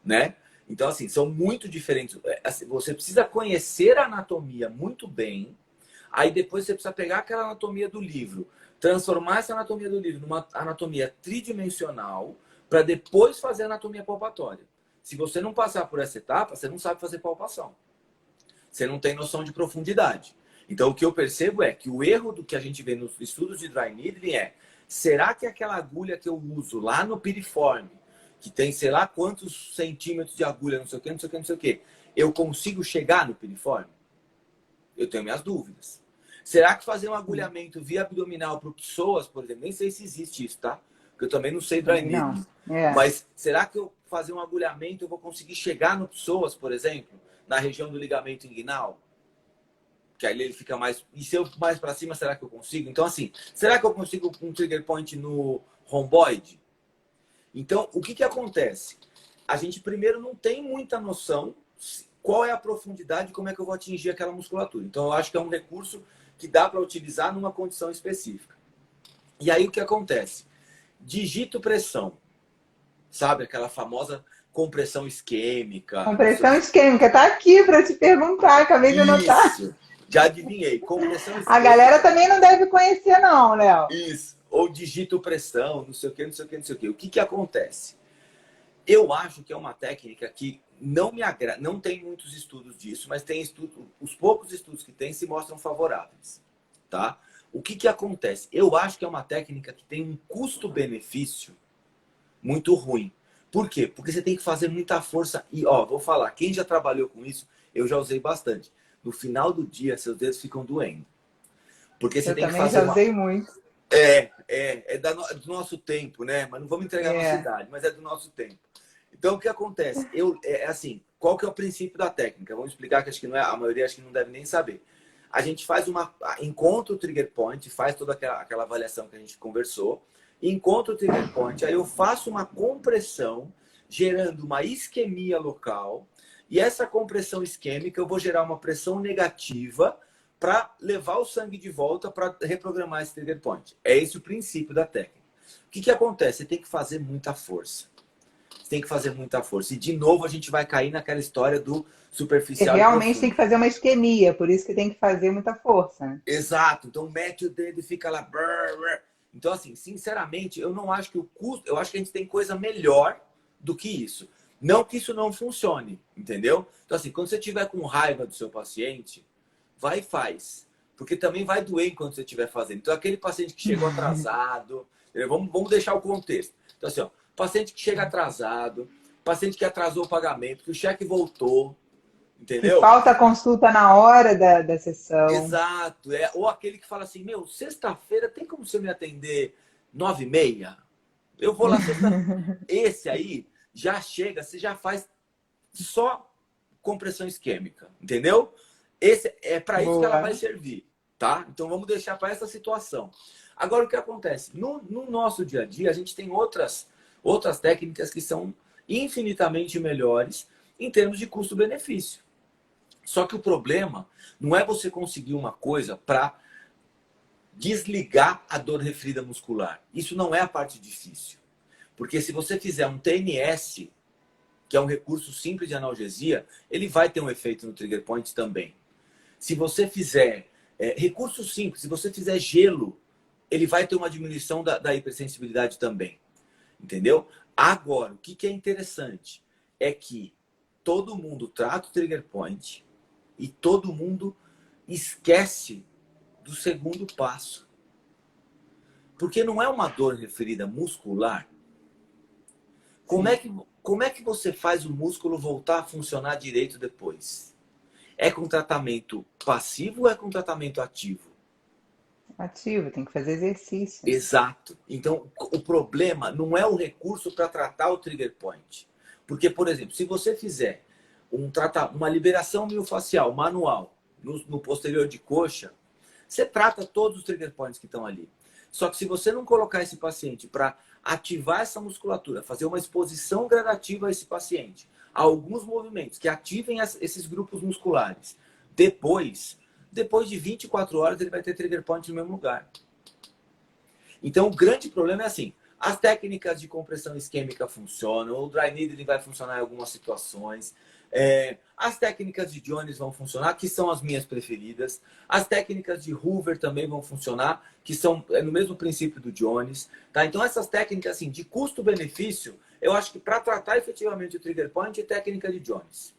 Né? Então assim, são muito diferentes. Você precisa conhecer a anatomia muito bem. Aí depois você precisa pegar aquela anatomia do livro, transformar essa anatomia do livro numa anatomia tridimensional para depois fazer a anatomia palpatória. Se você não passar por essa etapa, você não sabe fazer palpação. Você não tem noção de profundidade. Então, o que eu percebo é que o erro do que a gente vê nos estudos de dry needling será que aquela agulha que eu uso lá no piriforme, que tem sei lá quantos centímetros de agulha, não sei o que, não sei o que, não sei o que, eu consigo chegar no piriforme? Eu tenho minhas dúvidas. Será que fazer um agulhamento via abdominal para pessoas, por exemplo, nem sei se existe isso, tá? Porque eu também não sei dry needling. Mas será que eu fazer um agulhamento eu vou conseguir chegar no pessoas, por exemplo, na região do ligamento inguinal? Que aí ele fica mais... E se eu mais para cima, será que eu consigo? Então, assim, será que eu consigo um trigger point no romboide? Então, o que que acontece? A gente primeiro não tem muita noção qual é a profundidade, como é que eu vou atingir aquela musculatura. Então, eu acho que é um recurso que dá para utilizar numa condição específica. E aí, o que acontece? Digito pressão, sabe? Aquela famosa compressão isquêmica. Compressão isquêmica, tá aqui para te perguntar, acabei de anotar. Isso, já adivinhei. Compressão A isquêmica. galera também não deve conhecer, não, Léo. Isso. Ou digito pressão, não sei o que, não sei o que, não sei o que. O que que acontece? Eu acho que é uma técnica que não me agrada, não tem muitos estudos disso, mas tem estudo, os poucos estudos que tem se mostram favoráveis, tá? O que que acontece? Eu acho que é uma técnica que tem um custo-benefício muito ruim. Por quê? Porque você tem que fazer muita força e, ó, vou falar, quem já trabalhou com isso, eu já usei bastante. No final do dia, seus dedos ficam doendo. Porque você Eu tem que também fazer já usei muito. do nosso tempo, né? Mas não vamos entregar a nossa É. idade, mas é do nosso tempo. Então, o que acontece? É assim, qual que é o princípio da técnica? Vamos explicar que acho que não é, a maioria acho que não deve nem saber. A gente encontra o trigger point, faz toda aquela avaliação que a gente conversou, encontra o trigger point, aí eu faço uma compressão, gerando uma isquemia local, e essa compressão isquêmica eu vou gerar uma pressão negativa para levar o sangue de volta para reprogramar esse trigger point. É esse o princípio da técnica. O que que acontece? Você tem que fazer muita força. Você tem que fazer muita força. E, de novo, a gente vai cair naquela história do Você superficial e realmente tem profundo. que fazer uma isquemia, por isso que tem que fazer muita força, né? Exato. Então, mete o dedo e fica lá. Brrr, brrr. Então, assim, sinceramente, eu não acho que o custo... Eu acho que a gente tem coisa melhor do que isso. Não que isso não funcione, entendeu? Então, assim, quando você tiver com raiva do seu paciente, vai e faz. Porque também vai doer enquanto você estiver fazendo. Então, aquele paciente que chegou atrasado... Vamos deixar o contexto. Então, assim, ó, paciente que chega atrasado, paciente que atrasou o pagamento, que o cheque voltou, Que entendeu? falta consulta na hora da sessão. Exato. Ou aquele que fala assim, meu, sexta-feira tem como você me atender 9h30? Eu vou lá sexta. Esse aí já chega, você já faz só compressão isquêmica, entendeu? Esse é para isso que ela vai Boa. servir, tá? Então vamos deixar para essa situação. Agora o que acontece? No nosso dia a dia, a gente tem outras técnicas que são infinitamente melhores em termos de custo-benefício. Só que o problema não é você conseguir uma coisa para desligar a dor referida muscular. Isso não é a parte difícil. Porque se você fizer um TNS, que é um recurso simples de analgesia, ele vai ter um efeito no trigger point também. Se você fizer recurso simples, se você fizer gelo, ele vai ter uma diminuição da hipersensibilidade também. Entendeu? Agora, o que é interessante é que todo mundo trata o trigger point e todo mundo esquece do segundo passo. Porque não é uma dor referida muscular. Como é que você faz o músculo voltar a funcionar direito depois? É com tratamento passivo ou é com tratamento ativo? Ativo, tem que fazer exercício. Exato. Então, o problema não é o recurso para tratar o trigger point. Porque, por exemplo, se você fizer uma liberação miofascial manual no posterior de coxa, você trata todos os trigger points que estão ali. Só que se você não colocar esse paciente para ativar essa musculatura, fazer uma exposição gradativa a esse paciente, a alguns movimentos que ativem esses grupos musculares, depois de 24 horas ele vai ter trigger point no mesmo lugar. Então o grande problema é assim, as técnicas de compressão isquêmica funcionam, o dry needling vai funcionar em algumas situações, as técnicas de Jones vão funcionar, que são as minhas preferidas, as técnicas de Hoover também vão funcionar, que são no mesmo princípio do Jones, tá? Então essas técnicas assim, de custo-benefício, eu acho que para tratar efetivamente o trigger point é técnica de Jones,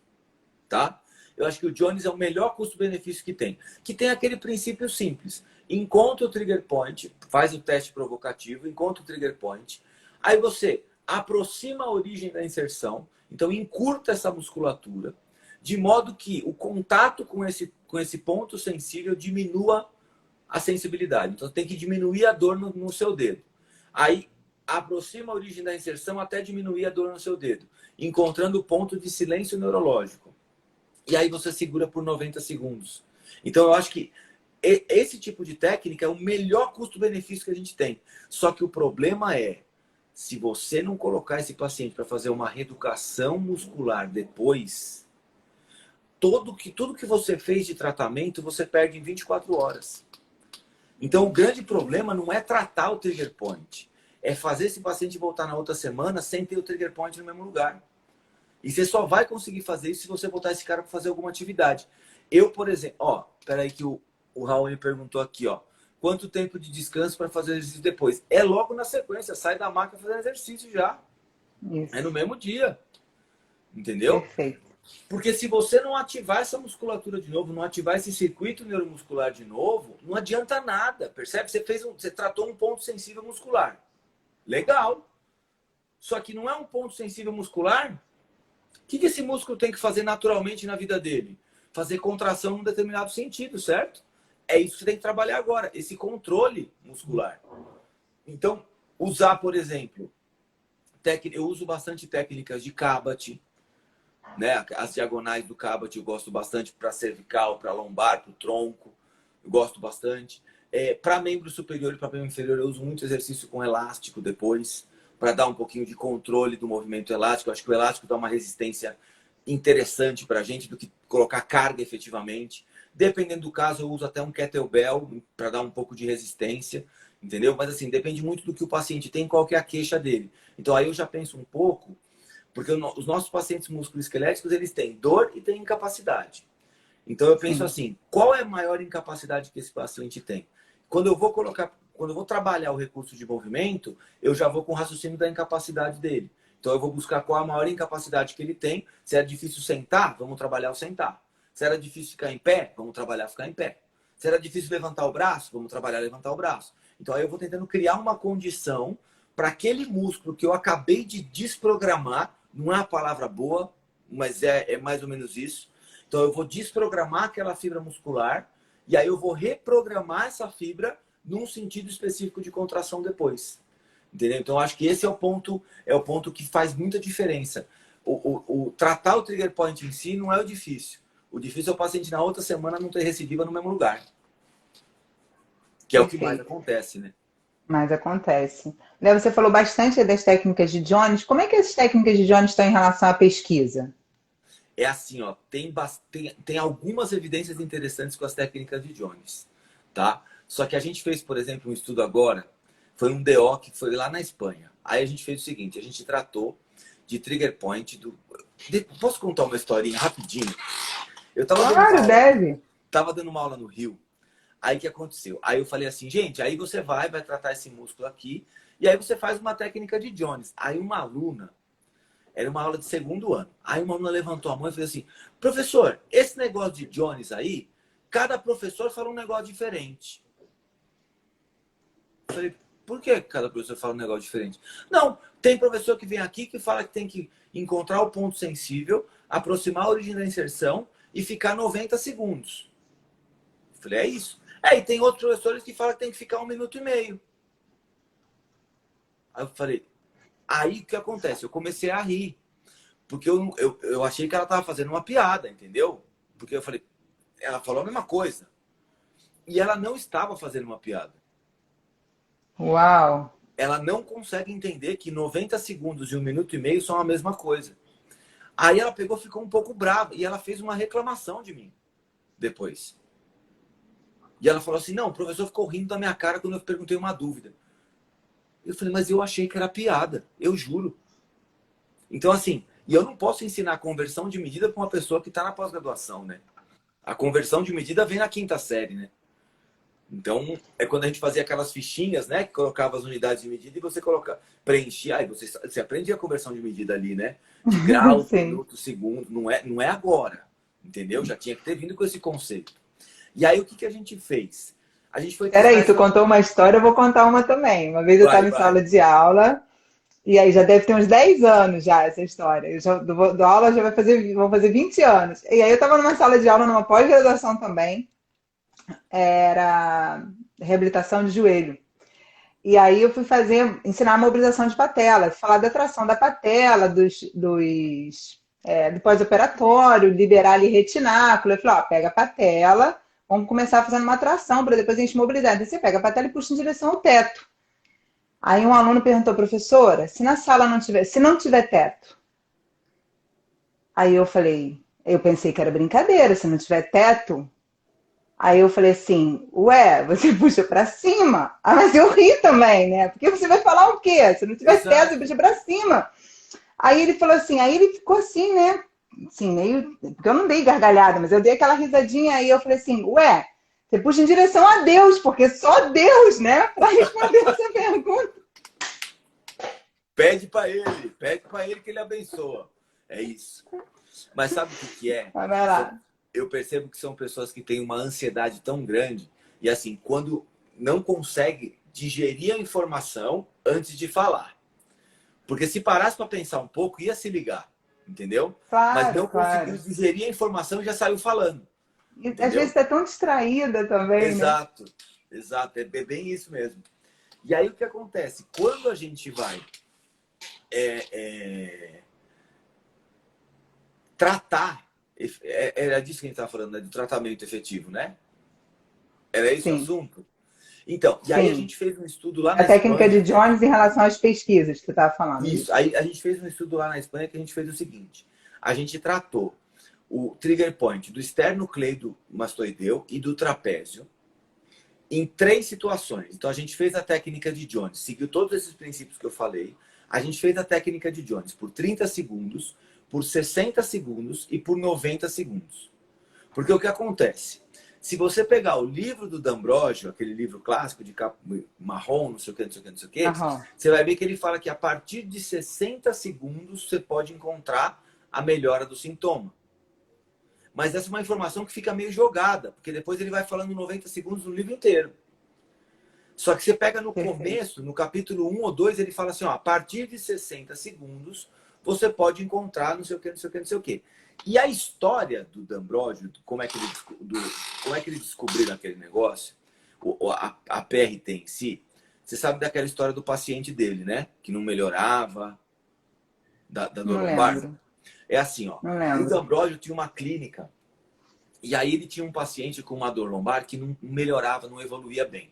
tá? Eu acho que o Jones é o melhor custo-benefício que tem aquele princípio simples. Encontra o trigger point, faz o teste provocativo, encontra o trigger point, aí você aproxima a origem da inserção, então encurta essa musculatura, de modo que o contato com esse ponto sensível diminua a sensibilidade. Então tem que diminuir a dor no seu dedo. Aí aproxima a origem da inserção até diminuir a dor no seu dedo, encontrando o ponto de silêncio neurológico. E aí você segura por 90 segundos. Então eu acho que esse tipo de técnica é o melhor custo-benefício que a gente tem. Só que o problema é, Se você não colocar esse paciente para fazer uma reeducação muscular depois, tudo que você fez de tratamento, você perde em 24 horas. Então, o grande problema não é tratar o trigger point. É fazer esse paciente voltar na outra semana sem ter o trigger point no mesmo lugar. E você só vai conseguir fazer isso se você botar esse cara para fazer alguma atividade. Eu, por exemplo, ó, peraí que o Raul me perguntou aqui, ó. Quanto tempo de descanso para fazer exercício depois? É logo na sequência, sai da máquina fazendo exercício já. Isso. É no mesmo dia. Entendeu? Perfeito. Porque se você não ativar essa musculatura de novo, não ativar esse circuito neuromuscular de novo, não adianta nada, percebe? Você tratou um ponto sensível muscular. Legal. Só que não é um ponto sensível muscular. O que esse músculo tem que fazer naturalmente na vida dele? Fazer contração num determinado sentido, certo? É isso que você tem que trabalhar agora, esse controle muscular. Então, usar, por exemplo, eu uso bastante técnicas de Cabot, né? As diagonais do Cabot eu gosto bastante para cervical, para lombar, para o tronco. Eu gosto bastante. Para membro superior e para membro inferior, eu uso muito exercício com elástico depois, para dar um pouquinho de controle do movimento elástico. Eu acho que o elástico dá uma resistência interessante para a gente do que colocar carga efetivamente. Dependendo do caso, eu uso até um kettlebell para dar um pouco de resistência, entendeu? Mas assim, depende muito do que o paciente tem, qual que é a queixa dele. Então aí eu já penso um pouco, porque os nossos pacientes musculoesqueléticos, eles têm dor e têm incapacidade. Então eu penso assim, qual é a maior incapacidade que esse paciente tem? Quando eu vou trabalhar o recurso de movimento, eu já vou com o raciocínio da incapacidade dele. Então eu vou buscar qual a maior incapacidade que ele tem. Se era difícil sentar, vamos trabalhar o sentar. Se era difícil ficar em pé, vamos trabalhar ficar em pé. Se era difícil levantar o braço, vamos trabalhar levantar o braço. Então aí eu vou tentando criar uma condição para aquele músculo que eu acabei de desprogramar, não é a palavra boa, mas é mais ou menos isso. Então eu vou desprogramar aquela fibra muscular e aí eu vou reprogramar essa fibra num sentido específico de contração depois. Entendeu? Então, acho que esse é o ponto que faz muita diferença. Tratar o trigger point em si não é o difícil. O difícil é o paciente na outra semana não ter recidiva no mesmo lugar. Que é o que mais acontece, né? Mas acontece. Léo, você falou bastante das técnicas de Jones. Como é que as técnicas de Jones estão em relação à pesquisa? É assim, ó, tem algumas evidências interessantes com as técnicas de Jones, tá? Só que a gente fez, por exemplo, um estudo agora, foi um DO que foi lá na Espanha. Aí a gente fez o seguinte, a gente tratou de trigger point Posso contar uma historinha rapidinho? Eu tava dando uma aula no Rio. Aí o que aconteceu? Aí eu falei assim, gente, aí você vai tratar esse músculo aqui, e aí você faz uma técnica de Jones. Aí uma aluna, era uma aula de segundo ano, aí uma aluna levantou a mão e fez assim, professor, esse negócio de Jones aí, cada professor fala um negócio diferente. Eu falei, por que cada professor fala um negócio diferente? Não, tem professor que vem aqui que fala que tem que encontrar o ponto sensível, aproximar a origem da inserção e ficar 90 segundos. Eu falei, é isso. E tem outros professores que falam que tem que ficar 1,5 minutos. Aí eu falei, aí o que acontece? Eu comecei a rir. Porque eu achei que ela estava fazendo uma piada, entendeu? Porque eu falei, ela falou a mesma coisa. E ela não estava fazendo uma piada. Uau! Ela não consegue entender que 90 segundos e 1,5 minutos são a mesma coisa. Aí ela pegou, ficou um pouco brava e ela fez uma reclamação de mim depois. E ela falou assim, não, o professor ficou rindo da minha cara quando eu perguntei uma dúvida. Eu falei, mas eu achei que era piada, eu juro. Então assim, e eu não posso ensinar conversão de medida para uma pessoa que está na pós-graduação, né? A conversão de medida vem na 5ª série, né? Então, é quando a gente fazia aquelas fichinhas, né? Que colocava as unidades de medida e você preenchia. Aí você aprende a conversão de medida ali, né? De graus, minutos, segundos. Não é agora, entendeu? Já tinha que ter vindo com esse conceito. E aí, o que a gente fez? A gente foi Peraí, tu contou uma história, eu vou contar uma também. Uma vez eu estava em sala de aula, e aí já deve ter uns 10 anos já essa história. Eu já dou aula, vou fazer 20 anos. E aí eu estava numa sala de aula, numa pós-graduação também, era reabilitação de joelho. E aí eu fui ensinar a mobilização de patela, falar da tração da patela, do pós-operatório, liberar ali retináculo. Eu falei, ó, pega a patela, vamos começar fazendo uma tração para depois a gente mobilizar. Então você pega a patela e puxa em direção ao teto. Aí um aluno perguntou, professora, se na sala não tiver, se não tiver teto. Aí eu falei, eu pensei que era brincadeira, se não tiver teto. Aí eu falei assim, ué, você puxa pra cima? Ah, mas eu ri também, né? Porque você vai falar o quê? Se não tiver teto, você Exato. puxa pra cima. Aí ele falou assim, aí ele ficou assim, né? Assim, meio. Porque eu não dei gargalhada, mas eu dei aquela risadinha aí eu falei assim, ué, você puxa em direção a Deus, porque só Deus, né, para responder essa pergunta. Pede para ele que ele abençoa. É isso. Mas sabe o que que é? Mas vai São, lá. eu percebo que são pessoas que têm uma ansiedade tão grande e assim, quando não consegue digerir a informação antes de falar. Porque se parasse para pensar um pouco, ia se ligar, entendeu? Mas Claro, não conseguiu claro. digerir a informação e já saiu falando, E, às vezes entendeu? tá tão distraída também, né? Exato, exato, é bem isso mesmo. E aí o que acontece? Quando a gente vai é, é, tratar, era disso que a gente estava falando, né? Do tratamento efetivo, né? Era esse o Sim, assunto? Então, e aí a sim. gente fez um estudo lá A na técnica de Espanha. Jones em relação às pesquisas que você estava falando, Isso, isso. aí a gente fez um estudo lá na Espanha que a gente fez o seguinte: a gente tratou o trigger point do esternocleidomastoideu e do trapézio em 3 situações. Então a gente fez a técnica de Jones, seguiu todos esses princípios que eu falei. A gente fez a técnica de Jones por 30 segundos, por 60 segundos e por 90 segundos. Porque o que acontece? Se você pegar o livro do D'Ambrosio, aquele livro clássico de capa marrom, não sei o que, não sei o que, não sei o que, Aham. você vai ver que ele fala que a partir de 60 segundos você pode encontrar a melhora do sintoma. Mas essa é uma informação que fica meio jogada, porque depois ele vai falando 90 segundos no livro inteiro. Só que você pega no Perfeito. começo, no capítulo 1 ou 2, ele fala assim, ó, a partir de 60 segundos, você pode encontrar não sei o que, não sei o que, não sei o que. E a história do D'Ambrosio, como é que ele descobriu aquele negócio, a PRT em si, você sabe daquela história do paciente dele, né? Que não melhorava, da dor Não lombar. lembro. É assim, ó. Não O lembro. D'Ambrosio tinha uma clínica, e aí ele tinha um paciente com uma dor lombar que não melhorava, não evoluía bem.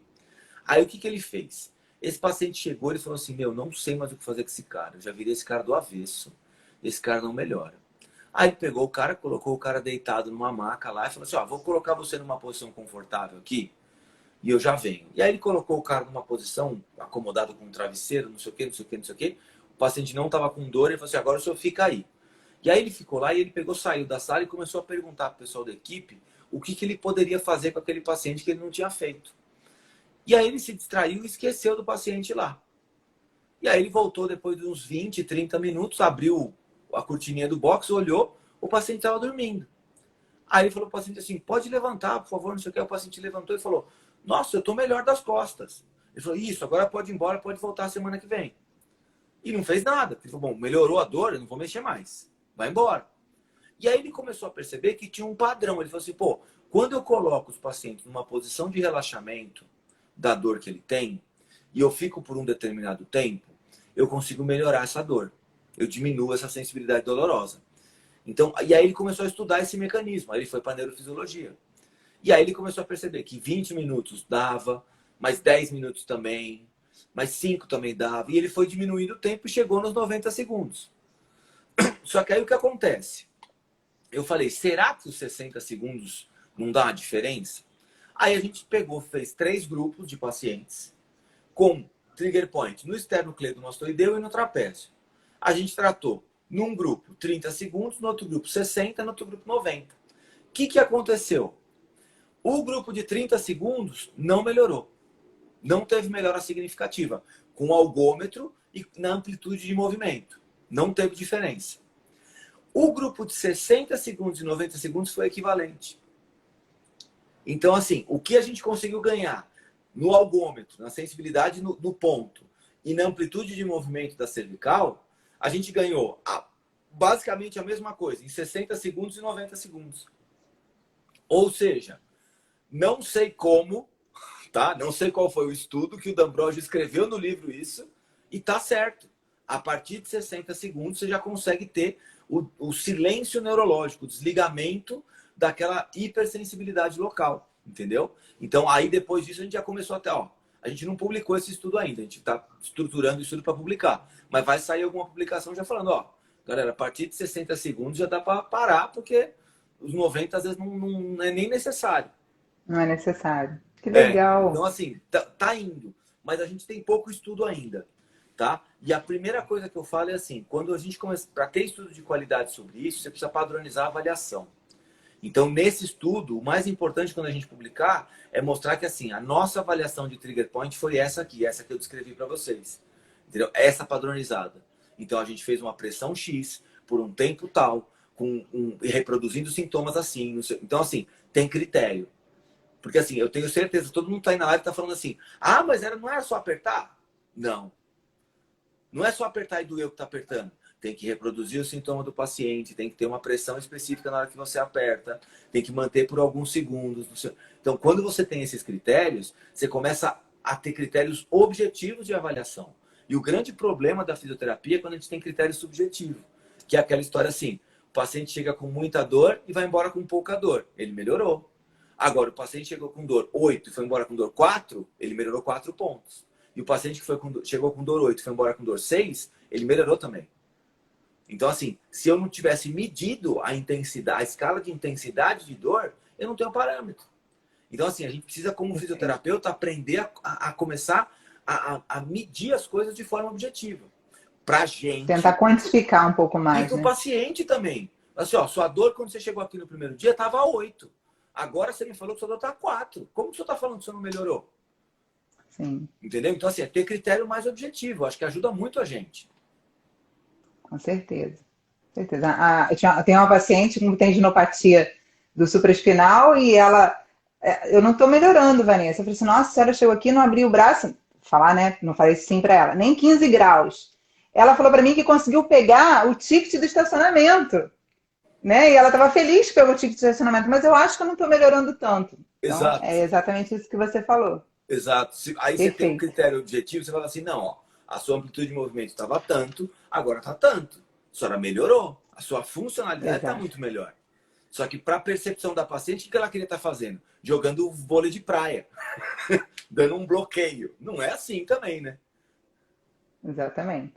Aí o que, que ele fez? Esse paciente chegou e falou assim, meu, não sei mais o que fazer com esse cara. Eu já virei esse cara do avesso. Esse cara não melhora. Aí ele pegou o cara, colocou o cara deitado numa maca lá e falou assim, ó, vou colocar você numa posição confortável aqui e eu já venho. E aí ele colocou o cara numa posição acomodado com um travesseiro, não sei o que, não sei o que, não sei o que. O paciente não estava com dor, ele falou assim, agora o senhor fica aí. E aí ele ficou lá e ele pegou, saiu da sala e começou a perguntar pro pessoal da equipe o que, que ele poderia fazer com aquele paciente que ele não tinha feito. E aí ele se distraiu e esqueceu do paciente lá. E aí ele voltou depois de uns 20, 30 minutos, abriu a cortininha do box, olhou, o paciente estava dormindo. Aí ele falou para o paciente assim, pode levantar, por favor, não sei o que. O paciente levantou e falou, nossa, eu estou melhor das costas. Ele falou, isso, agora pode ir embora, pode voltar semana que vem. E não fez nada. Ele falou, bom, melhorou a dor, eu não vou mexer mais. Vai embora. E aí ele começou a perceber que tinha um padrão. Ele falou assim, pô, quando eu coloco os pacientes numa posição de relaxamento da dor que ele tem, e eu fico por um determinado tempo, eu consigo melhorar essa dor. Eu diminuo essa sensibilidade dolorosa. Então, e aí ele começou a estudar esse mecanismo. Aí ele foi para a neurofisiologia. E aí ele começou a perceber que 20 minutos dava, mais 10 minutos também, mais 5 também dava. E ele foi diminuindo o tempo e chegou nos 90 segundos. Só que aí o que acontece? Eu falei, será que os 60 segundos não dá uma diferença? Aí a gente pegou, fez 3 grupos de pacientes com trigger point no esternocleidomastoideu e no trapézio. A gente tratou num grupo 30 segundos, no outro grupo 60, no outro grupo 90. O que aconteceu? O grupo de 30 segundos não melhorou. Não teve melhora significativa. Com o algômetro e na amplitude de movimento. Não teve diferença. O grupo de 60 segundos e 90 segundos foi equivalente. Então, assim, o que a gente conseguiu ganhar no algômetro, na sensibilidade no ponto e na amplitude de movimento da cervical, a gente ganhou basicamente a mesma coisa em 60 segundos e 90 segundos. Ou seja, não sei como, tá? Não sei qual foi o estudo que o D'Ambrosio escreveu no livro isso, e tá certo. A partir de 60 segundos você já consegue ter o silêncio neurológico, o desligamento daquela hipersensibilidade local, entendeu? Então aí depois disso a gente já começou até, ó, A gente não publicou esse estudo ainda, a gente está estruturando o estudo para publicar. Mas vai sair alguma publicação já falando, ó, galera, a partir de 60 segundos já dá para parar, porque os 90 às vezes não é nem necessário. Não é necessário. Que legal. Então, assim, tá indo. Mas a gente tem pouco estudo ainda, tá? E a primeira coisa que eu falo é assim, quando a gente começa, para ter estudo de qualidade sobre isso, você precisa padronizar a avaliação. Então, nesse estudo, o mais importante quando a gente publicar é mostrar que, assim, a nossa avaliação de trigger point foi essa que eu descrevi para vocês. Entendeu? Essa padronizada. Então, a gente fez uma pressão X por um tempo tal, reproduzindo sintomas assim. Então, assim, tem critério. Porque, assim, eu tenho certeza, todo mundo tá aí na live e tá falando assim, ah, mas não era só apertar? Não. Não é só apertar e doer o que tá apertando. Tem que reproduzir o sintoma do paciente, tem que ter uma pressão específica na hora que você aperta, tem que manter por alguns segundos. Então, quando você tem esses critérios, você começa a ter critérios objetivos de avaliação. E o grande problema da fisioterapia é quando a gente tem critério subjetivo, que é aquela história assim, o paciente chega com muita dor e vai embora com pouca dor. Ele melhorou. Agora, o paciente chegou com dor 8 e foi embora com dor 4, ele melhorou 4 pontos. E o paciente que chegou com dor 8 e foi embora com dor 6, ele melhorou também. Então, assim, se eu não tivesse medido a intensidade, a escala de intensidade de dor, eu não tenho parâmetro. Então, assim, a gente precisa, como fisioterapeuta, aprender a começar a medir as coisas de forma objetiva. Pra gente. Tentar quantificar um pouco mais. E pro paciente também. Assim, ó, sua dor, quando você chegou aqui no primeiro dia, estava 8. Agora você me falou que sua dor está 4. Como que o senhor está falando que o senhor não melhorou? Sim. Entendeu? Então, assim, é ter critério mais objetivo. Acho que ajuda muito a gente. Com certeza. Com certeza. Eu tenho uma paciente com tendinopatia do supraespinal e ela... Eu não estou melhorando, Vanessa. Eu falei assim, nossa, a senhora chegou aqui e não abriu o braço. Falar, né? Não falei sim para ela. Nem 15 graus. Ela falou para mim que conseguiu pegar o ticket do estacionamento. Né? E ela estava feliz que pegou o ticket de estacionamento, mas eu acho que eu não estou melhorando tanto. Então, exato. É exatamente isso que você falou. Exato. Aí Perfeito. Você tem um critério objetivo, você fala assim, não, ó, a sua amplitude de movimento estava tanto, agora está tanto. A senhora melhorou. A sua funcionalidade está muito melhor. Só que para a percepção da paciente, o que ela queria estar fazendo? Jogando vôlei de praia. Dando um bloqueio. Não é assim também, né? Exatamente.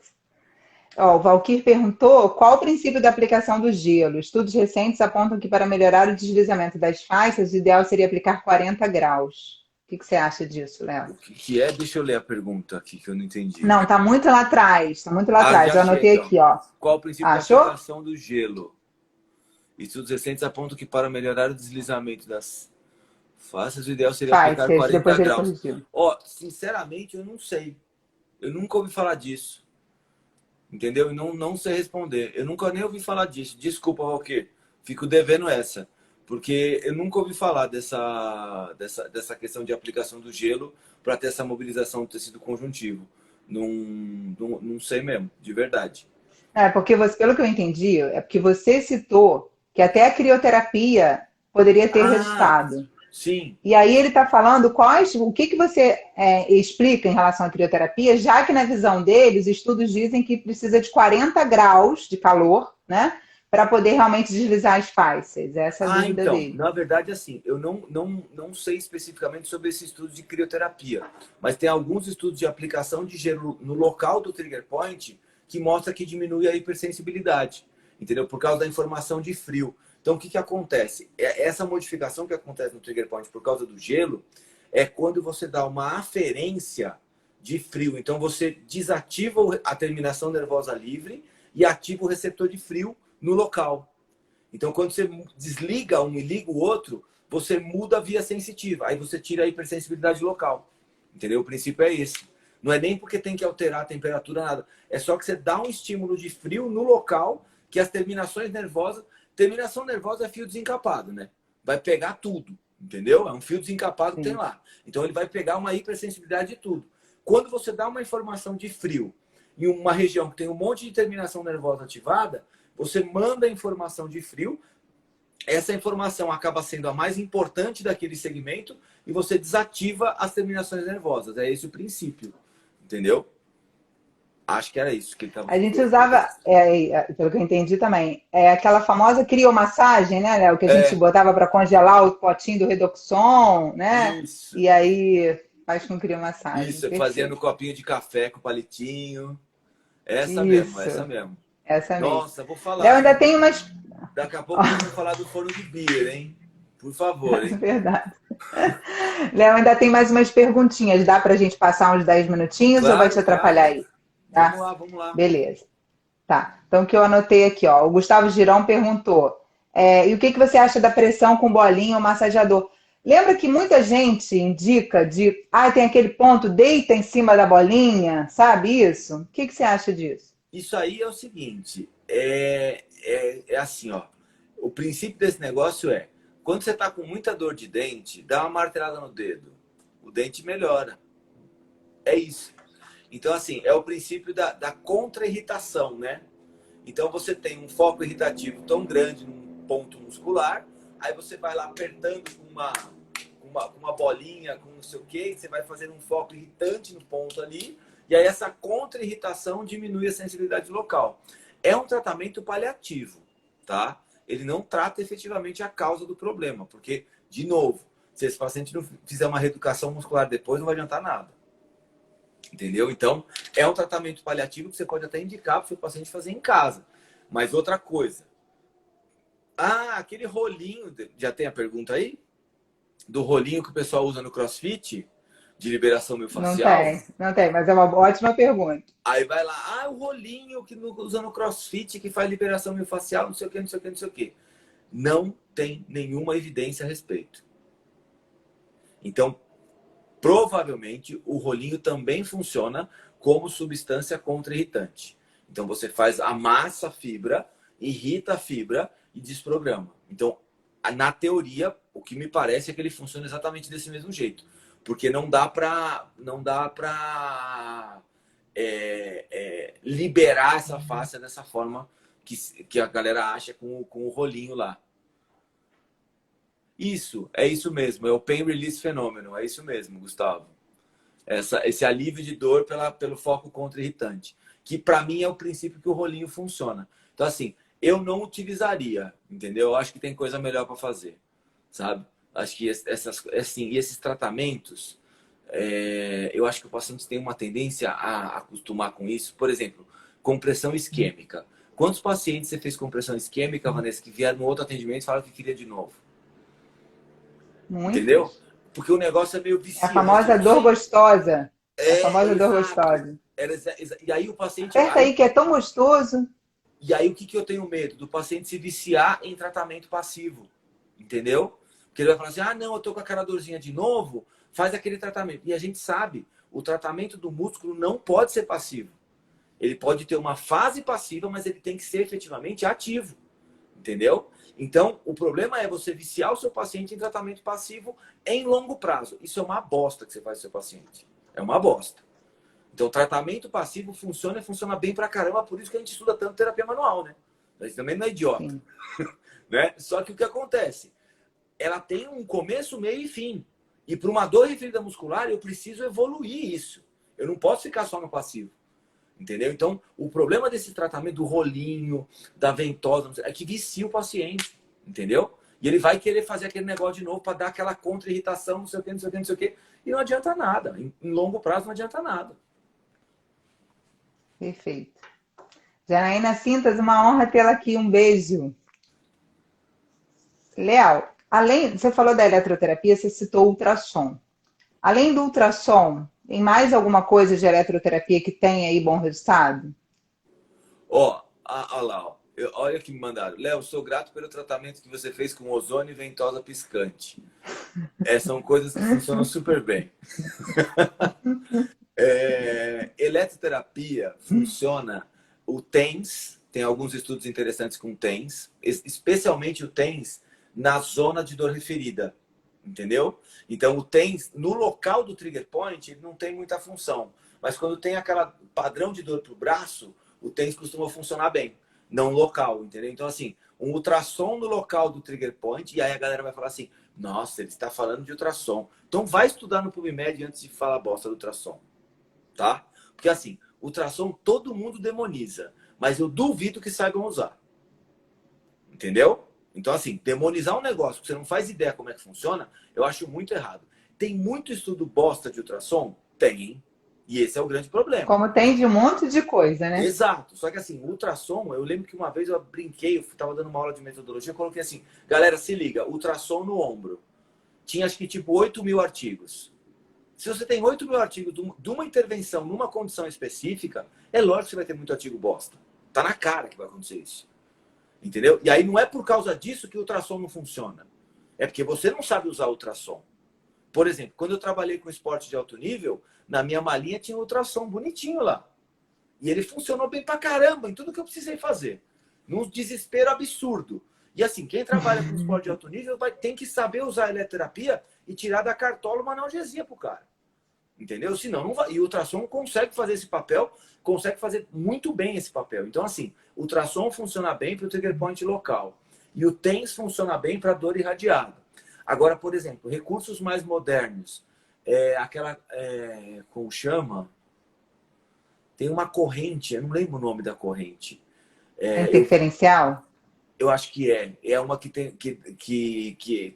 Ó, o Valquir perguntou qual o princípio da aplicação do gelo. Estudos recentes apontam que para melhorar o deslizamento das faixas, o ideal seria aplicar 40 graus. O que você acha disso, Léo? O que é? Deixa eu ler a pergunta aqui, que eu não entendi. Não, tá muito lá atrás. Tá muito lá atrás. Eu anotei então. Aqui, ó. Qual o princípio da aplicação do gelo? Estudos recentes apontam que para melhorar o deslizamento das faixas, o ideal seria aplicar 40 graus. Ó, sinceramente, eu não sei. Eu nunca ouvi falar disso. Entendeu? E não sei responder. Eu nunca nem ouvi falar disso. Desculpa, Valquir. Fico devendo essa. Porque eu nunca ouvi falar dessa questão de aplicação do gelo para ter essa mobilização do tecido conjuntivo. Não sei mesmo, de verdade. Porque pelo que eu entendi, é porque você citou que até a crioterapia poderia ter resultado. Sim. E aí ele está falando o que você explica em relação à crioterapia, já que na visão deles, estudos dizem que precisa de 40 graus de calor, né? Para poder realmente deslizar as faixas. Essa é a dúvida então, dele. Na verdade, assim, eu não sei especificamente sobre esse estudo de crioterapia, mas tem alguns estudos de aplicação de gelo no local do trigger point que mostra que diminui a hipersensibilidade, entendeu? Por causa da informação de frio. Então, o que acontece? Essa modificação que acontece no trigger point por causa do gelo é quando você dá uma aferência de frio. Então, você desativa a terminação nervosa livre e ativa o receptor de frio no local. Então, quando você desliga um e liga o outro, você muda a via sensitiva. Aí você tira a hipersensibilidade local. Entendeu? O princípio é esse. Não é nem porque tem que alterar a temperatura, nada. É só que você dá um estímulo de frio no local que as terminações nervosas... Terminação nervosa é fio desencapado, né? Vai pegar tudo, entendeu? É um fio desencapado que tem lá. Então, ele vai pegar uma hipersensibilidade de tudo. Quando você dá uma informação de frio em uma região que tem um monte de terminação nervosa ativada, você manda a informação de frio, essa informação acaba sendo a mais importante daquele segmento e você desativa as terminações nervosas. É esse o princípio, entendeu? Acho que era isso que ele estava. A gente usava, pelo que eu entendi também, aquela famosa criomassagem, né, Léo? Que a gente botava para congelar o potinho do Redoxon, né? Isso. E aí faz com criomassagem. Isso, Perfeito. fazia no copinho de café com palitinho. Essa mesmo, Isso, essa mesmo. essa mesmo. Nossa, vou Léo, falar, ainda hein? tem umas... Daqui a pouco nós vamos falar do forno de beer, hein? Por favor, hein? Verdade. Léo, ainda tem mais umas perguntinhas. Dá para a gente passar uns 10 minutinhos ou vai te Claro, atrapalhar claro. aí? Vamos Tá? lá, vamos lá. Beleza. Tá. Então, o que eu anotei aqui, ó. O Gustavo Girão perguntou: e o que que você acha da pressão com bolinha ou massageador? Lembra que muita gente indica tem aquele ponto, deita em cima da bolinha, sabe isso? O que que você acha disso? Isso aí é o seguinte, é assim, ó. O princípio desse negócio é, quando você tá com muita dor de dente, dá uma martelada no dedo. O dente melhora. É isso. Então, assim, é o princípio da contra-irritação, né? Então, você tem um foco irritativo tão grande num ponto muscular, aí você vai lá apertando com uma bolinha, com não sei o quê, e você vai fazendo um foco irritante no ponto ali, e aí essa contra-irritação diminui a sensibilidade local. É um tratamento paliativo, tá? Ele não trata efetivamente a causa do problema, porque, de novo, se esse paciente não fizer uma reeducação muscular depois, não vai adiantar nada. Entendeu? Então, é um tratamento paliativo que você pode até indicar para o seu paciente fazer em casa. Mas outra coisa. Aquele rolinho. Já tem a pergunta aí? Do rolinho que o pessoal usa no CrossFit? De liberação miofascial? Não tem, mas é uma ótima pergunta. Aí vai lá, o rolinho que usa no CrossFit que faz liberação miofascial, não sei o que, não sei o que, não sei o que. Não tem nenhuma evidência a respeito. Então, provavelmente o rolinho também funciona como substância contra-irritante. Então você amassa a fibra, irrita a fibra e desprograma. Então, na teoria, o que me parece é que ele funciona exatamente desse mesmo jeito. Porque não dá para liberar essa face dessa forma que a galera acha com o rolinho lá. É isso mesmo, é o pain release fenômeno, é isso mesmo, Gustavo. Esse alívio de dor pelo foco contra-irritante, que para mim é o princípio que o rolinho funciona. Então, assim, eu não utilizaria, entendeu? Eu acho que tem coisa melhor para fazer, sabe? Acho que esses tratamentos, eu acho que o paciente tem uma tendência a acostumar com isso. Por exemplo, compressão isquêmica. Quantos pacientes você fez compressão isquêmica, Vanessa, que vieram no outro atendimento e falaram que queria de novo? Muitos. Entendeu? Porque o negócio é meio É viciante. a famosa dor gostosa. A famosa dor Exato. gostosa. E aí o paciente... Aperta aí que é tão gostoso. E aí o que eu tenho medo? Do paciente se viciar em tratamento passivo. Entendeu? Porque ele vai falar assim, não, eu tô com aquela dorzinha de novo, faz aquele tratamento. E a gente sabe, o tratamento do músculo não pode ser passivo. Ele pode ter uma fase passiva, mas ele tem que ser efetivamente ativo. Entendeu? Então, o problema é você viciar o seu paciente em tratamento passivo em longo prazo. Isso é uma bosta que você faz com o seu paciente. É uma bosta. Então, o tratamento passivo funciona e funciona bem pra caramba. Por isso que a gente estuda tanto terapia manual, né? A gente também não é idiota. Né? Só que o que acontece? Ela tem um começo, meio e fim. E para uma dor referida muscular, eu preciso evoluir isso. Eu não posso ficar só no passivo. Entendeu? Então, o problema desse tratamento do rolinho, da ventosa, é que vicia o paciente. Entendeu? E ele vai querer fazer aquele negócio de novo para dar aquela contra-irritação, não sei o que, não sei o que, não sei o que. E não adianta nada. Em longo prazo não adianta nada. Perfeito. Janaína Cintas, uma honra tê-la aqui. Um beijo. Léo, você falou da eletroterapia, você citou ultrassom. Além do ultrassom, tem mais alguma coisa de eletroterapia que tem aí bom resultado? Olha lá, olha que me mandaram. Léo, sou grato pelo tratamento que você fez com ozônio e ventosa piscante. São coisas que funcionam super bem. Eletroterapia funciona. O TENS, tem alguns estudos interessantes com TENS, especialmente o TENS na zona de dor referida. Entendeu? Então, o TENS, no local do trigger point, ele não tem muita função. Mas quando tem aquela padrão de dor pro braço, o TENS costuma funcionar bem. Não local, entendeu? Então, assim, um ultrassom no local do trigger point, e aí a galera vai falar assim, nossa, ele está falando de ultrassom. Então, vai estudar no PubMed antes de falar bosta do ultrassom. Tá? Porque, assim, ultrassom todo mundo demoniza. Mas eu duvido que saibam usar. Entendeu? Então, assim, demonizar um negócio que você não faz ideia como é que funciona, eu acho muito errado. tem muito estudo bosta de ultrassom? Tem. E esse é o grande problema. Como tem de um monte de coisa, né? Exato. Só que assim, o ultrassom, eu lembro que uma vez eu brinquei, eu estava dando uma aula de metodologia, eu coloquei assim, galera, se liga, ultrassom no ombro. Tinha acho que tipo 8.000 artigos. Se você tem 8.000 artigos de uma intervenção numa condição específica, é lógico que você vai ter muito artigo bosta. Tá na cara que vai acontecer isso. Entendeu? E aí não é por causa disso que o ultrassom não funciona. É porque você não sabe usar ultrassom. Por exemplo, quando eu trabalhei com esporte de alto nível, na minha malinha tinha um ultrassom bonitinho lá. E ele funcionou bem pra caramba em tudo que eu precisei fazer. Num desespero absurdo. E assim, quem trabalha com esporte de alto nível tem que saber usar a eletroterapia e tirar da cartola uma analgesia pro cara. Entendeu? Senão não vai. E o ultrassom consegue fazer esse papel, consegue fazer muito bem esse papel. Então, assim, o ultrassom funciona bem para o trigger point local. E o TENS funciona bem para dor irradiada. Agora, por exemplo, recursos mais modernos. Como chama? Tem uma corrente, eu não lembro o nome da corrente. Interferencial? Eu acho que é. É uma que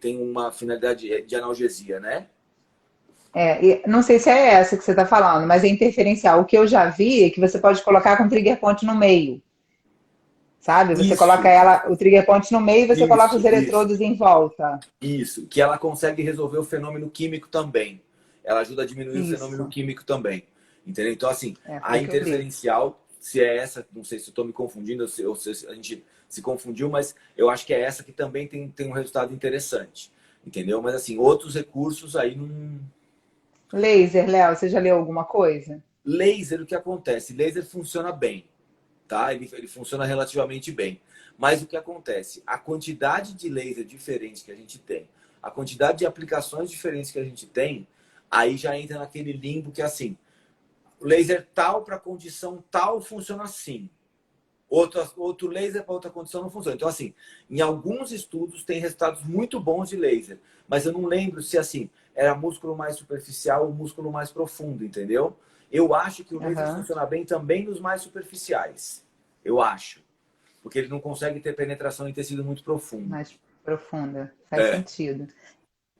tem uma finalidade de analgesia, né? Não sei se é essa que você está falando, mas é interferencial. O que eu já vi é que você pode colocar com trigger point no meio. Sabe? Você coloca o trigger point no meio e você coloca os eletrodos em volta. Isso, que ela consegue resolver o fenômeno químico também. Ela ajuda a diminuir o fenômeno químico também. Entendeu? Então, assim, a interferencial, se é essa, não sei se eu estou me confundindo, ou se a gente se confundiu, mas eu acho que é essa que também tem um resultado interessante. Entendeu? Mas, assim, outros recursos aí não... Laser, Léo, você já leu alguma coisa? Laser, o que acontece? Laser funciona bem, tá? Ele funciona relativamente bem. Mas o que acontece? A quantidade de laser diferentes que a gente tem, a quantidade de aplicações diferentes que a gente tem, aí já entra naquele limbo que é assim, o laser tal para condição tal funciona assim. Outro laser para outra condição não funciona. Então, assim, em alguns estudos tem resultados muito bons de laser, mas eu não lembro se, assim, era músculo mais superficial ou músculo mais profundo, entendeu? Eu acho que o laser funciona bem também nos mais superficiais. Eu acho. Porque ele não consegue ter penetração em tecido muito profundo. Mais profunda. Faz sentido.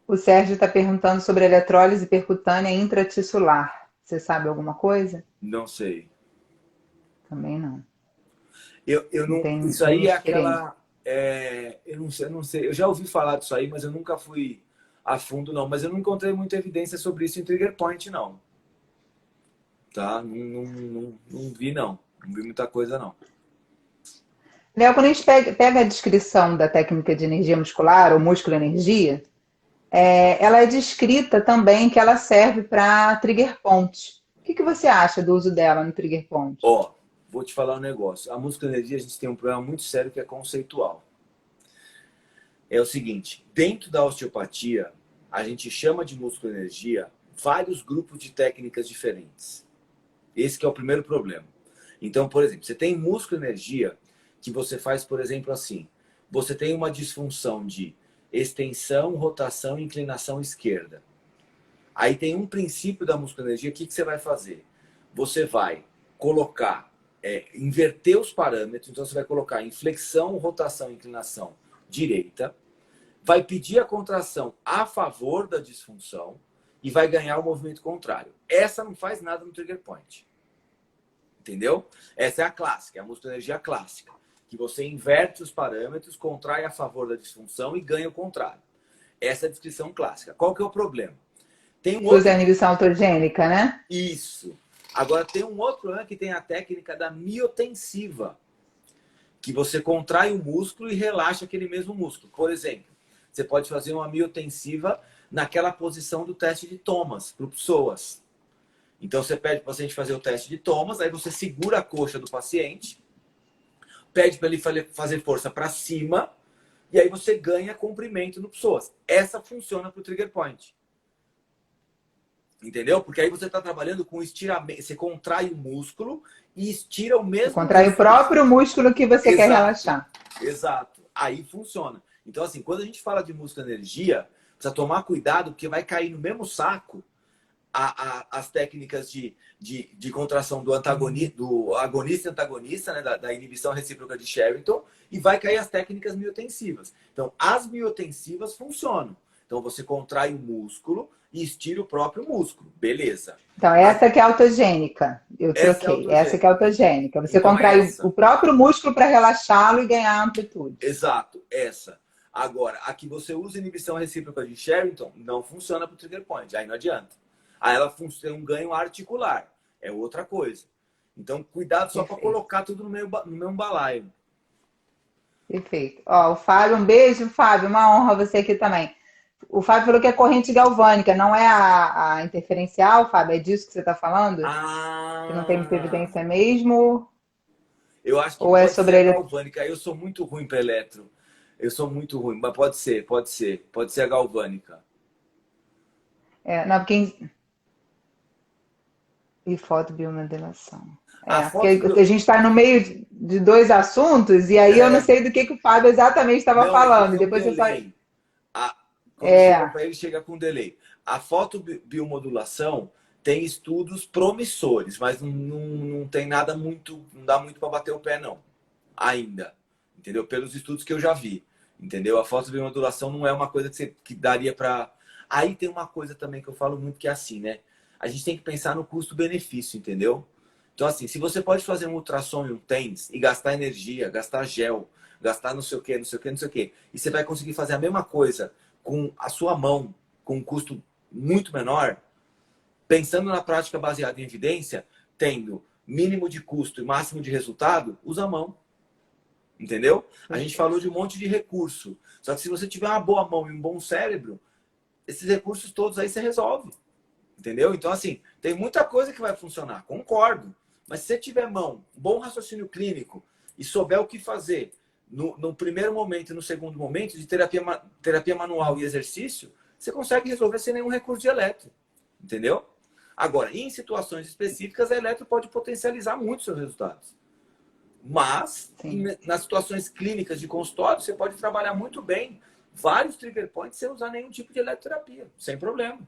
O Sérgio está perguntando sobre eletrólise percutânea intratissular. Você sabe alguma coisa? Não sei. Também não. Eu não, isso aí é aquela... eu não sei. Eu já ouvi falar disso aí, mas eu nunca fui a fundo, não. Mas eu não encontrei muita evidência sobre isso em Trigger Point, não. Tá? Não vi, não. Não vi muita coisa, não. Léo, quando a gente pega a descrição da técnica de energia muscular, ou músculo-energia, ela é descrita também que ela serve para trigger point. O que você acha do uso dela no trigger point? Vou te falar um negócio. A músculo-energia, a gente tem um problema muito sério que é conceitual. É o seguinte, dentro da osteopatia, a gente chama de músculo-energia vários grupos de técnicas diferentes. Esse que é o primeiro problema. Então, por exemplo, você tem músculo-energia que você faz, por exemplo, assim. Você tem uma disfunção de extensão, rotação e inclinação esquerda. Aí tem um princípio da músculo-energia, o que você vai fazer? Você vai colocar, inverter os parâmetros, então você vai colocar inflexão, rotação e inclinação direita, vai pedir a contração a favor da disfunção e vai ganhar o movimento contrário. Essa não faz nada no trigger point. Entendeu? Essa é a clássica, é a músculo-energia clássica. Que você inverte os parâmetros, contrai a favor da disfunção e ganha o contrário. Essa é a descrição clássica. Qual que é o problema? Tem um Usa a inibição autogênica, né? Isso. Agora tem um outro problema que tem a técnica da miotensiva, que você contrai o músculo e relaxa aquele mesmo músculo. Por exemplo, você pode fazer uma miotensiva naquela posição do teste de Thomas, para pessoas. Então você pede para o paciente fazer o teste de Thomas, aí você segura a coxa do paciente, pede para ele fazer força para cima, e aí você ganha comprimento no pessoas. Essa funciona para o trigger point. Entendeu? Porque aí você está trabalhando com estiramento. Você contrai o músculo e estira o mesmo. Você contrai o próprio músculo que você quer relaxar. Exato. Aí funciona. Então, assim, quando a gente fala de músculo-energia, precisa tomar cuidado, porque vai cair no mesmo saco as técnicas de contração do agonista e antagonista, né, da inibição recíproca de Sherrington, e vai cair as técnicas miotensivas. Então, as miotensivas funcionam. Então, você contrai o músculo e estira o próprio músculo. Beleza. Então, essa que é autogênica. Eu Essa é troquei. Essa que é autogênica. autogênica. Você Então é contrai essa. o próprio músculo para relaxá-lo e ganhar amplitude. Exato, essa. Agora, a que você usa inibição recíproca de Sherrington não funciona para o trigger point, aí não adianta. Aí ela tem um ganho articular, é outra coisa. Então, cuidado só para Perfeito. colocar tudo no mesmo balaio. Perfeito. Ó, o Fábio, um beijo, Fábio. Uma honra você aqui também. O Fábio falou que é corrente galvânica, não é a interferencial, Fábio? É disso que você está falando? Que não tem muita Ah, evidência mesmo? eu acho que Ou é pode ser sobre a ele? galvânica. Aí eu sou muito ruim para eletro. Eu sou muito ruim, mas pode ser, pode ser. Pode ser a galvânica. É, não, porque. E fotobiomodulação. A É, porque foto a gente está no meio de dois assuntos, e aí eu não é, sei do que o Fábio exatamente estava não, é que falando. tem um Depois você só. delay. Quando chega É, para ele, chega com delay. A fotobiomodulação tem estudos promissores, mas não tem nada muito, não dá muito para bater o pé, não. Ainda. Entendeu? Pelos estudos que eu já vi. Entendeu? A fotobiomodulação não é uma coisa que daria para. Aí tem uma coisa também que eu falo muito que é assim, né? A gente tem que pensar no custo-benefício, entendeu? Então, assim, se você pode fazer um ultrassom e um TENS e gastar energia, gastar gel, gastar não sei o quê, não sei o quê, não sei o quê, e você vai conseguir fazer a mesma coisa com a sua mão, com um custo muito menor, pensando na prática baseada em evidência, tendo mínimo de custo e máximo de resultado, usa a mão. Entendeu? A gente falou de um monte de recurso. Só que se você tiver uma boa mão e um bom cérebro, esses recursos todos aí você resolve. Entendeu? Então, assim, tem muita coisa que vai funcionar, concordo. Mas se você tiver mão, um bom raciocínio clínico e souber o que fazer no primeiro momento e no segundo momento de terapia manual e exercício, você consegue resolver sem nenhum recurso de eletro. Entendeu? Agora, em situações específicas, a eletro pode potencializar muito seus resultados. Mas, sim. nas situações clínicas de consultório, você pode trabalhar muito bem vários trigger points sem usar nenhum tipo de eletroterapia, sem problema.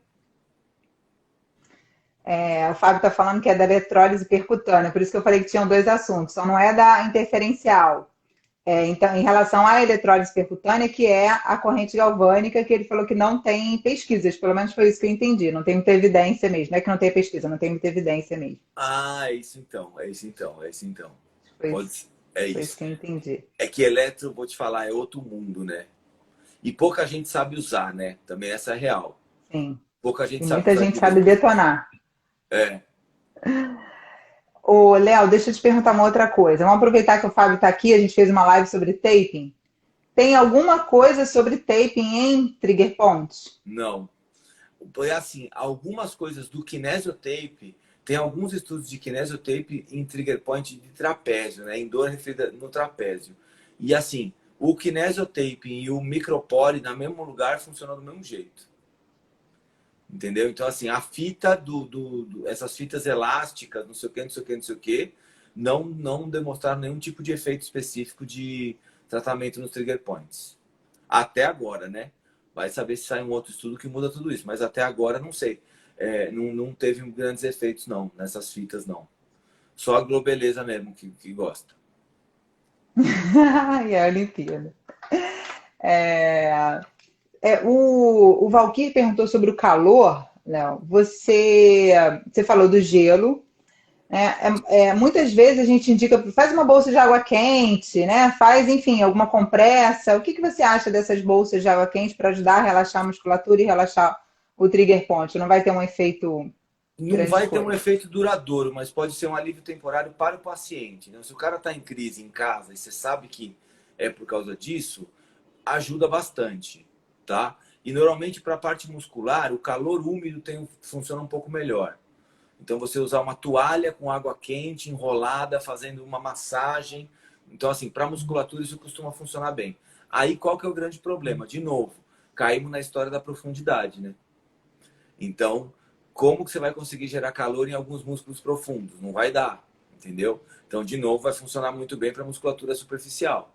É, o Fábio está falando que é da eletrólise percutânea, por isso que eu falei que tinham dois assuntos. Só não é da interferencial. É, então, em relação à eletrólise percutânea, que é a corrente galvânica, que ele falou que não tem pesquisas, pelo menos foi isso que eu entendi, não tem muita evidência mesmo. Não é que não tem pesquisa, não tem muita evidência mesmo. Ah, é isso então, é isso então, é isso então. Foi Pode isso, ser. É foi isso isso. que eu entendi. É que eletro, vou te falar, é outro mundo, né? E pouca gente sabe usar, né? Também essa é real. Sim. Pouca E gente sabe muita usar gente sabe direito. detonar. É. Ô, Léo, deixa eu te perguntar uma outra coisa. Vamos aproveitar que o Fábio está aqui, a gente fez uma live sobre taping. Tem alguma coisa sobre taping em trigger points? Não. É assim, algumas coisas do kinesiotape, tem alguns estudos de kinesiotape em trigger point de trapézio, né? Em dor referida no trapézio. E assim, o kinesiotape e o micropore na mesmo lugar funcionam do mesmo jeito. Entendeu? Então, assim, a fita essas fitas elásticas, não sei o que, não sei o que, não sei o que, não demonstraram nenhum tipo de efeito específico de tratamento nos trigger points. Até agora, né? Vai saber se sai um outro estudo que muda tudo isso. Mas até agora, não sei. Não teve grandes efeitos, não, nessas fitas, não. Só a Globeleza mesmo que gosta. E a Olimpíada. O Valkyrie perguntou sobre o calor, Léo. Você falou do gelo, né? Muitas vezes a gente indica, faz uma bolsa de água quente, né? Faz, enfim, alguma compressa. O que você acha dessas bolsas de água quente para ajudar a relaxar a musculatura e relaxar o trigger point? Não vai ter um efeito Não grande vai ter um coisa. efeito duradouro, mas pode ser um alívio temporário para o paciente. Né? Se o cara está em crise em casa e você sabe que é por causa disso, ajuda bastante, tá? E normalmente para a parte muscular, o calor úmido funciona um pouco melhor. Então você usar uma toalha com água quente enrolada, fazendo uma massagem. Então assim, para musculatura isso costuma funcionar bem. Aí qual que é o grande problema? De novo, caímos na história da profundidade, né? Então, como que você vai conseguir gerar calor em alguns músculos profundos? Não vai dar, entendeu? Então, de novo, vai funcionar muito bem para musculatura superficial.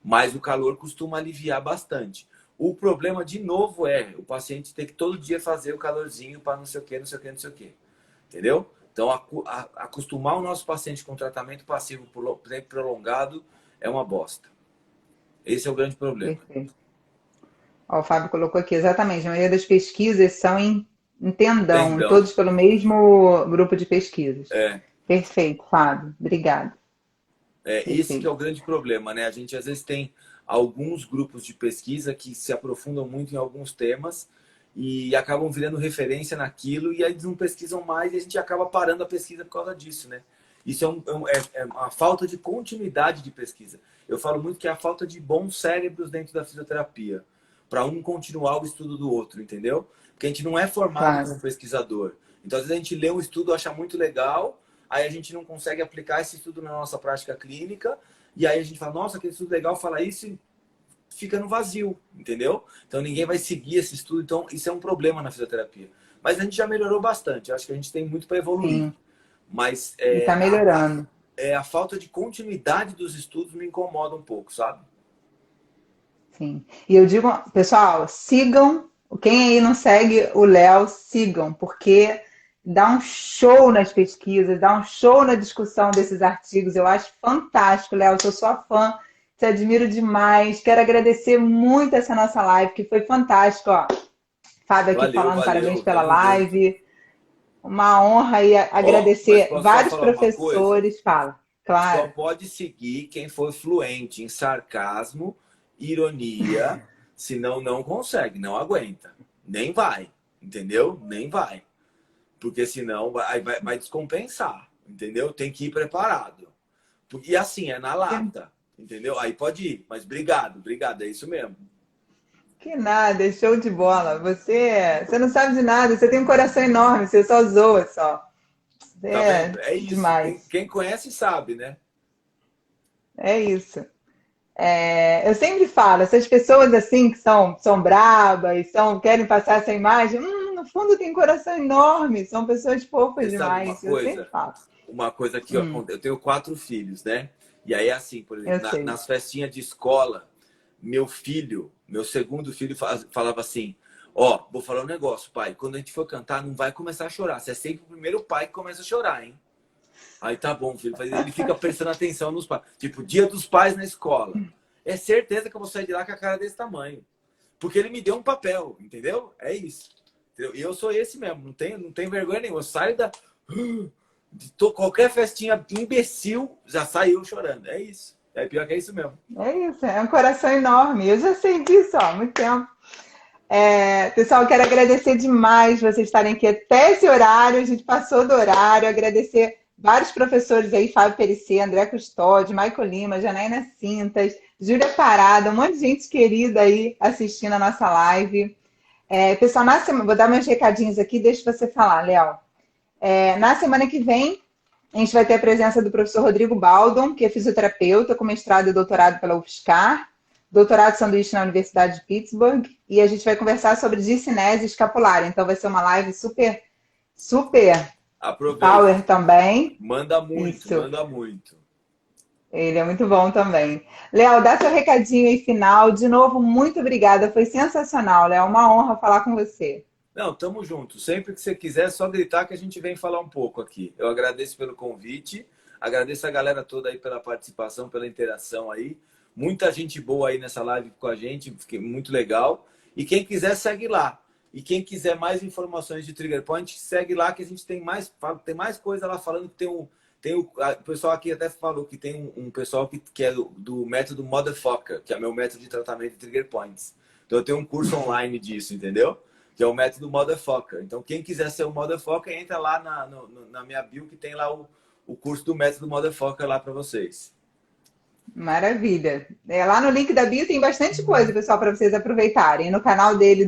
Mas o calor costuma aliviar bastante. O problema, de novo, é o paciente ter que todo dia fazer o calorzinho para não sei o que, não sei o que, não sei o que. Entendeu? Então, acostumar o nosso paciente com tratamento passivo por tempo prolongado é uma bosta. Esse é o grande problema. Perfeito. Ó, o Fábio colocou aqui, exatamente. A maioria das pesquisas são em Entendam, Entendão. todos pelo mesmo grupo de pesquisas. É, Perfeito, Fábio. Obrigada. esse que é o Perfeito. grande problema, né? A gente às vezes tem alguns grupos de pesquisa que se aprofundam muito em alguns temas e acabam virando referência naquilo e aí eles não pesquisam mais e a gente acaba parando a pesquisa por causa disso, né? Isso é uma falta de continuidade de pesquisa. Eu falo muito que é a falta de bons cérebros dentro da fisioterapia, para um continuar o estudo do outro, entendeu? Porque a gente não é formado como Claro. pesquisador. Então, às vezes a gente lê um estudo, acha muito legal, aí a gente não consegue aplicar esse estudo na nossa prática clínica, e aí a gente fala, nossa, aquele estudo legal fala isso e fica no vazio, entendeu? Então ninguém vai seguir esse estudo, então isso é um problema na fisioterapia. Mas a gente já melhorou bastante, eu acho que a gente tem muito para evoluir. Sim. Mas E está melhorando. a falta de continuidade dos estudos me incomoda um pouco, sabe? Sim. E eu digo, pessoal, sigam. Quem aí não segue o Léo, sigam, porque dá um show nas pesquisas, dá um show na discussão desses artigos. Eu acho fantástico, Léo. Eu sou sua fã, te admiro demais. Quero agradecer muito essa nossa live, que foi fantástico. Ó, Fábio aqui Valeu, falando parabéns valeu, pela tamo junto. live. Uma honra e Ó, mas agradecer posso só vários falar uma coisa? professores. Fala, Só claro. pode seguir quem for fluente em sarcasmo, ironia, senão não consegue, não aguenta. Nem vai, entendeu? Nem vai. Porque senão vai descompensar, entendeu? Tem que ir preparado. E assim, é na lata, entendeu? Aí pode ir, mas obrigado, obrigado, é isso mesmo. Que nada, show de bola. Você não sabe de nada, você tem um coração enorme, você só zoa só. Tá vendo? É É isso. demais. Quem conhece sabe, né? É isso. É, eu sempre falo, essas pessoas assim que são brabas, querem passar essa imagem, no fundo tem coração enorme, são pessoas fofas Você sabe uma demais. Eu sempre coisa? falo. Uma coisa que Hum, eu tenho 4 filhos, né? E aí, assim, por exemplo, eu sei. nas festinhas de escola, meu segundo filho falava assim: Ó, vou falar um negócio, pai. Quando a gente for cantar, não vai começar a chorar. Você é sempre o primeiro pai que começa a chorar, hein? Aí tá bom, filho. Ele fica prestando atenção nos pais. Tipo, dia dos pais na escola. É certeza que eu vou sair de lá com a cara desse tamanho. Porque ele me deu um papel, entendeu? É isso. Entendeu? E eu sou esse mesmo, não tem vergonha nenhuma. Eu saio qualquer festinha imbecil, já saiu chorando. É isso. É pior que é isso mesmo. É isso, é um coração enorme. Eu já sei disso há muito tempo. É, pessoal, quero agradecer demais vocês estarem aqui até esse horário. A gente passou do horário. Agradecer vários professores aí, Fábio Perissé, André Custódio, Michael Lima, Janaína Cintas, Júlia Parada, um monte de gente querida aí assistindo a nossa live. É, pessoal, na semana, vou dar meus recadinhos aqui, deixa você falar, Léo. Na semana que vem, a gente vai ter a presença do professor Rodrigo Baldon, que é fisioterapeuta com mestrado e doutorado pela UFSCar, doutorado sanduíche na Universidade de Pittsburgh, e a gente vai conversar sobre discinese escapular. Então vai ser uma live super, super Aproveita. power também. Manda muito, Isso, manda muito. ele é muito bom também. Léo, dá seu recadinho aí final. De novo, muito obrigada. Foi sensacional, Léo. Uma honra falar com você. Não, tamo junto. Sempre que você quiser, é só gritar que a gente vem falar um pouco aqui. Eu agradeço pelo convite, agradeço a galera toda aí pela participação, pela interação aí. Muita gente boa aí nessa live com a gente, fiquei muito legal. E quem quiser, segue lá. E quem quiser mais informações de Trigger Point, segue lá que a gente tem mais coisa lá falando que o pessoal aqui até falou que tem um pessoal que é do método Motherfucker, que é meu método de tratamento de Trigger Points. Então eu tenho um curso online disso, entendeu? Que é o método Motherfucker. Então, quem quiser ser o Motherfucker, entra lá na minha bio, que tem lá o curso do método Motherfucker lá para vocês. Maravilha. Lá no link da bio tem bastante coisa, pessoal, para vocês aproveitarem. No canal dele,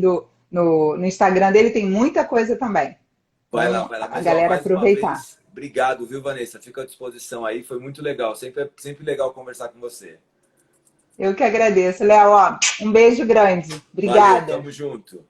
no Instagram dele, tem muita coisa também. Vai lá, Então, vai lá. a Mas, ó, galera mais uma aproveitar. vez, obrigado, viu, Vanessa? Fico à disposição aí, foi muito legal. Sempre legal conversar com você. Eu que agradeço. Léo, ó, um beijo grande. Valeu, Obrigada. tamo junto.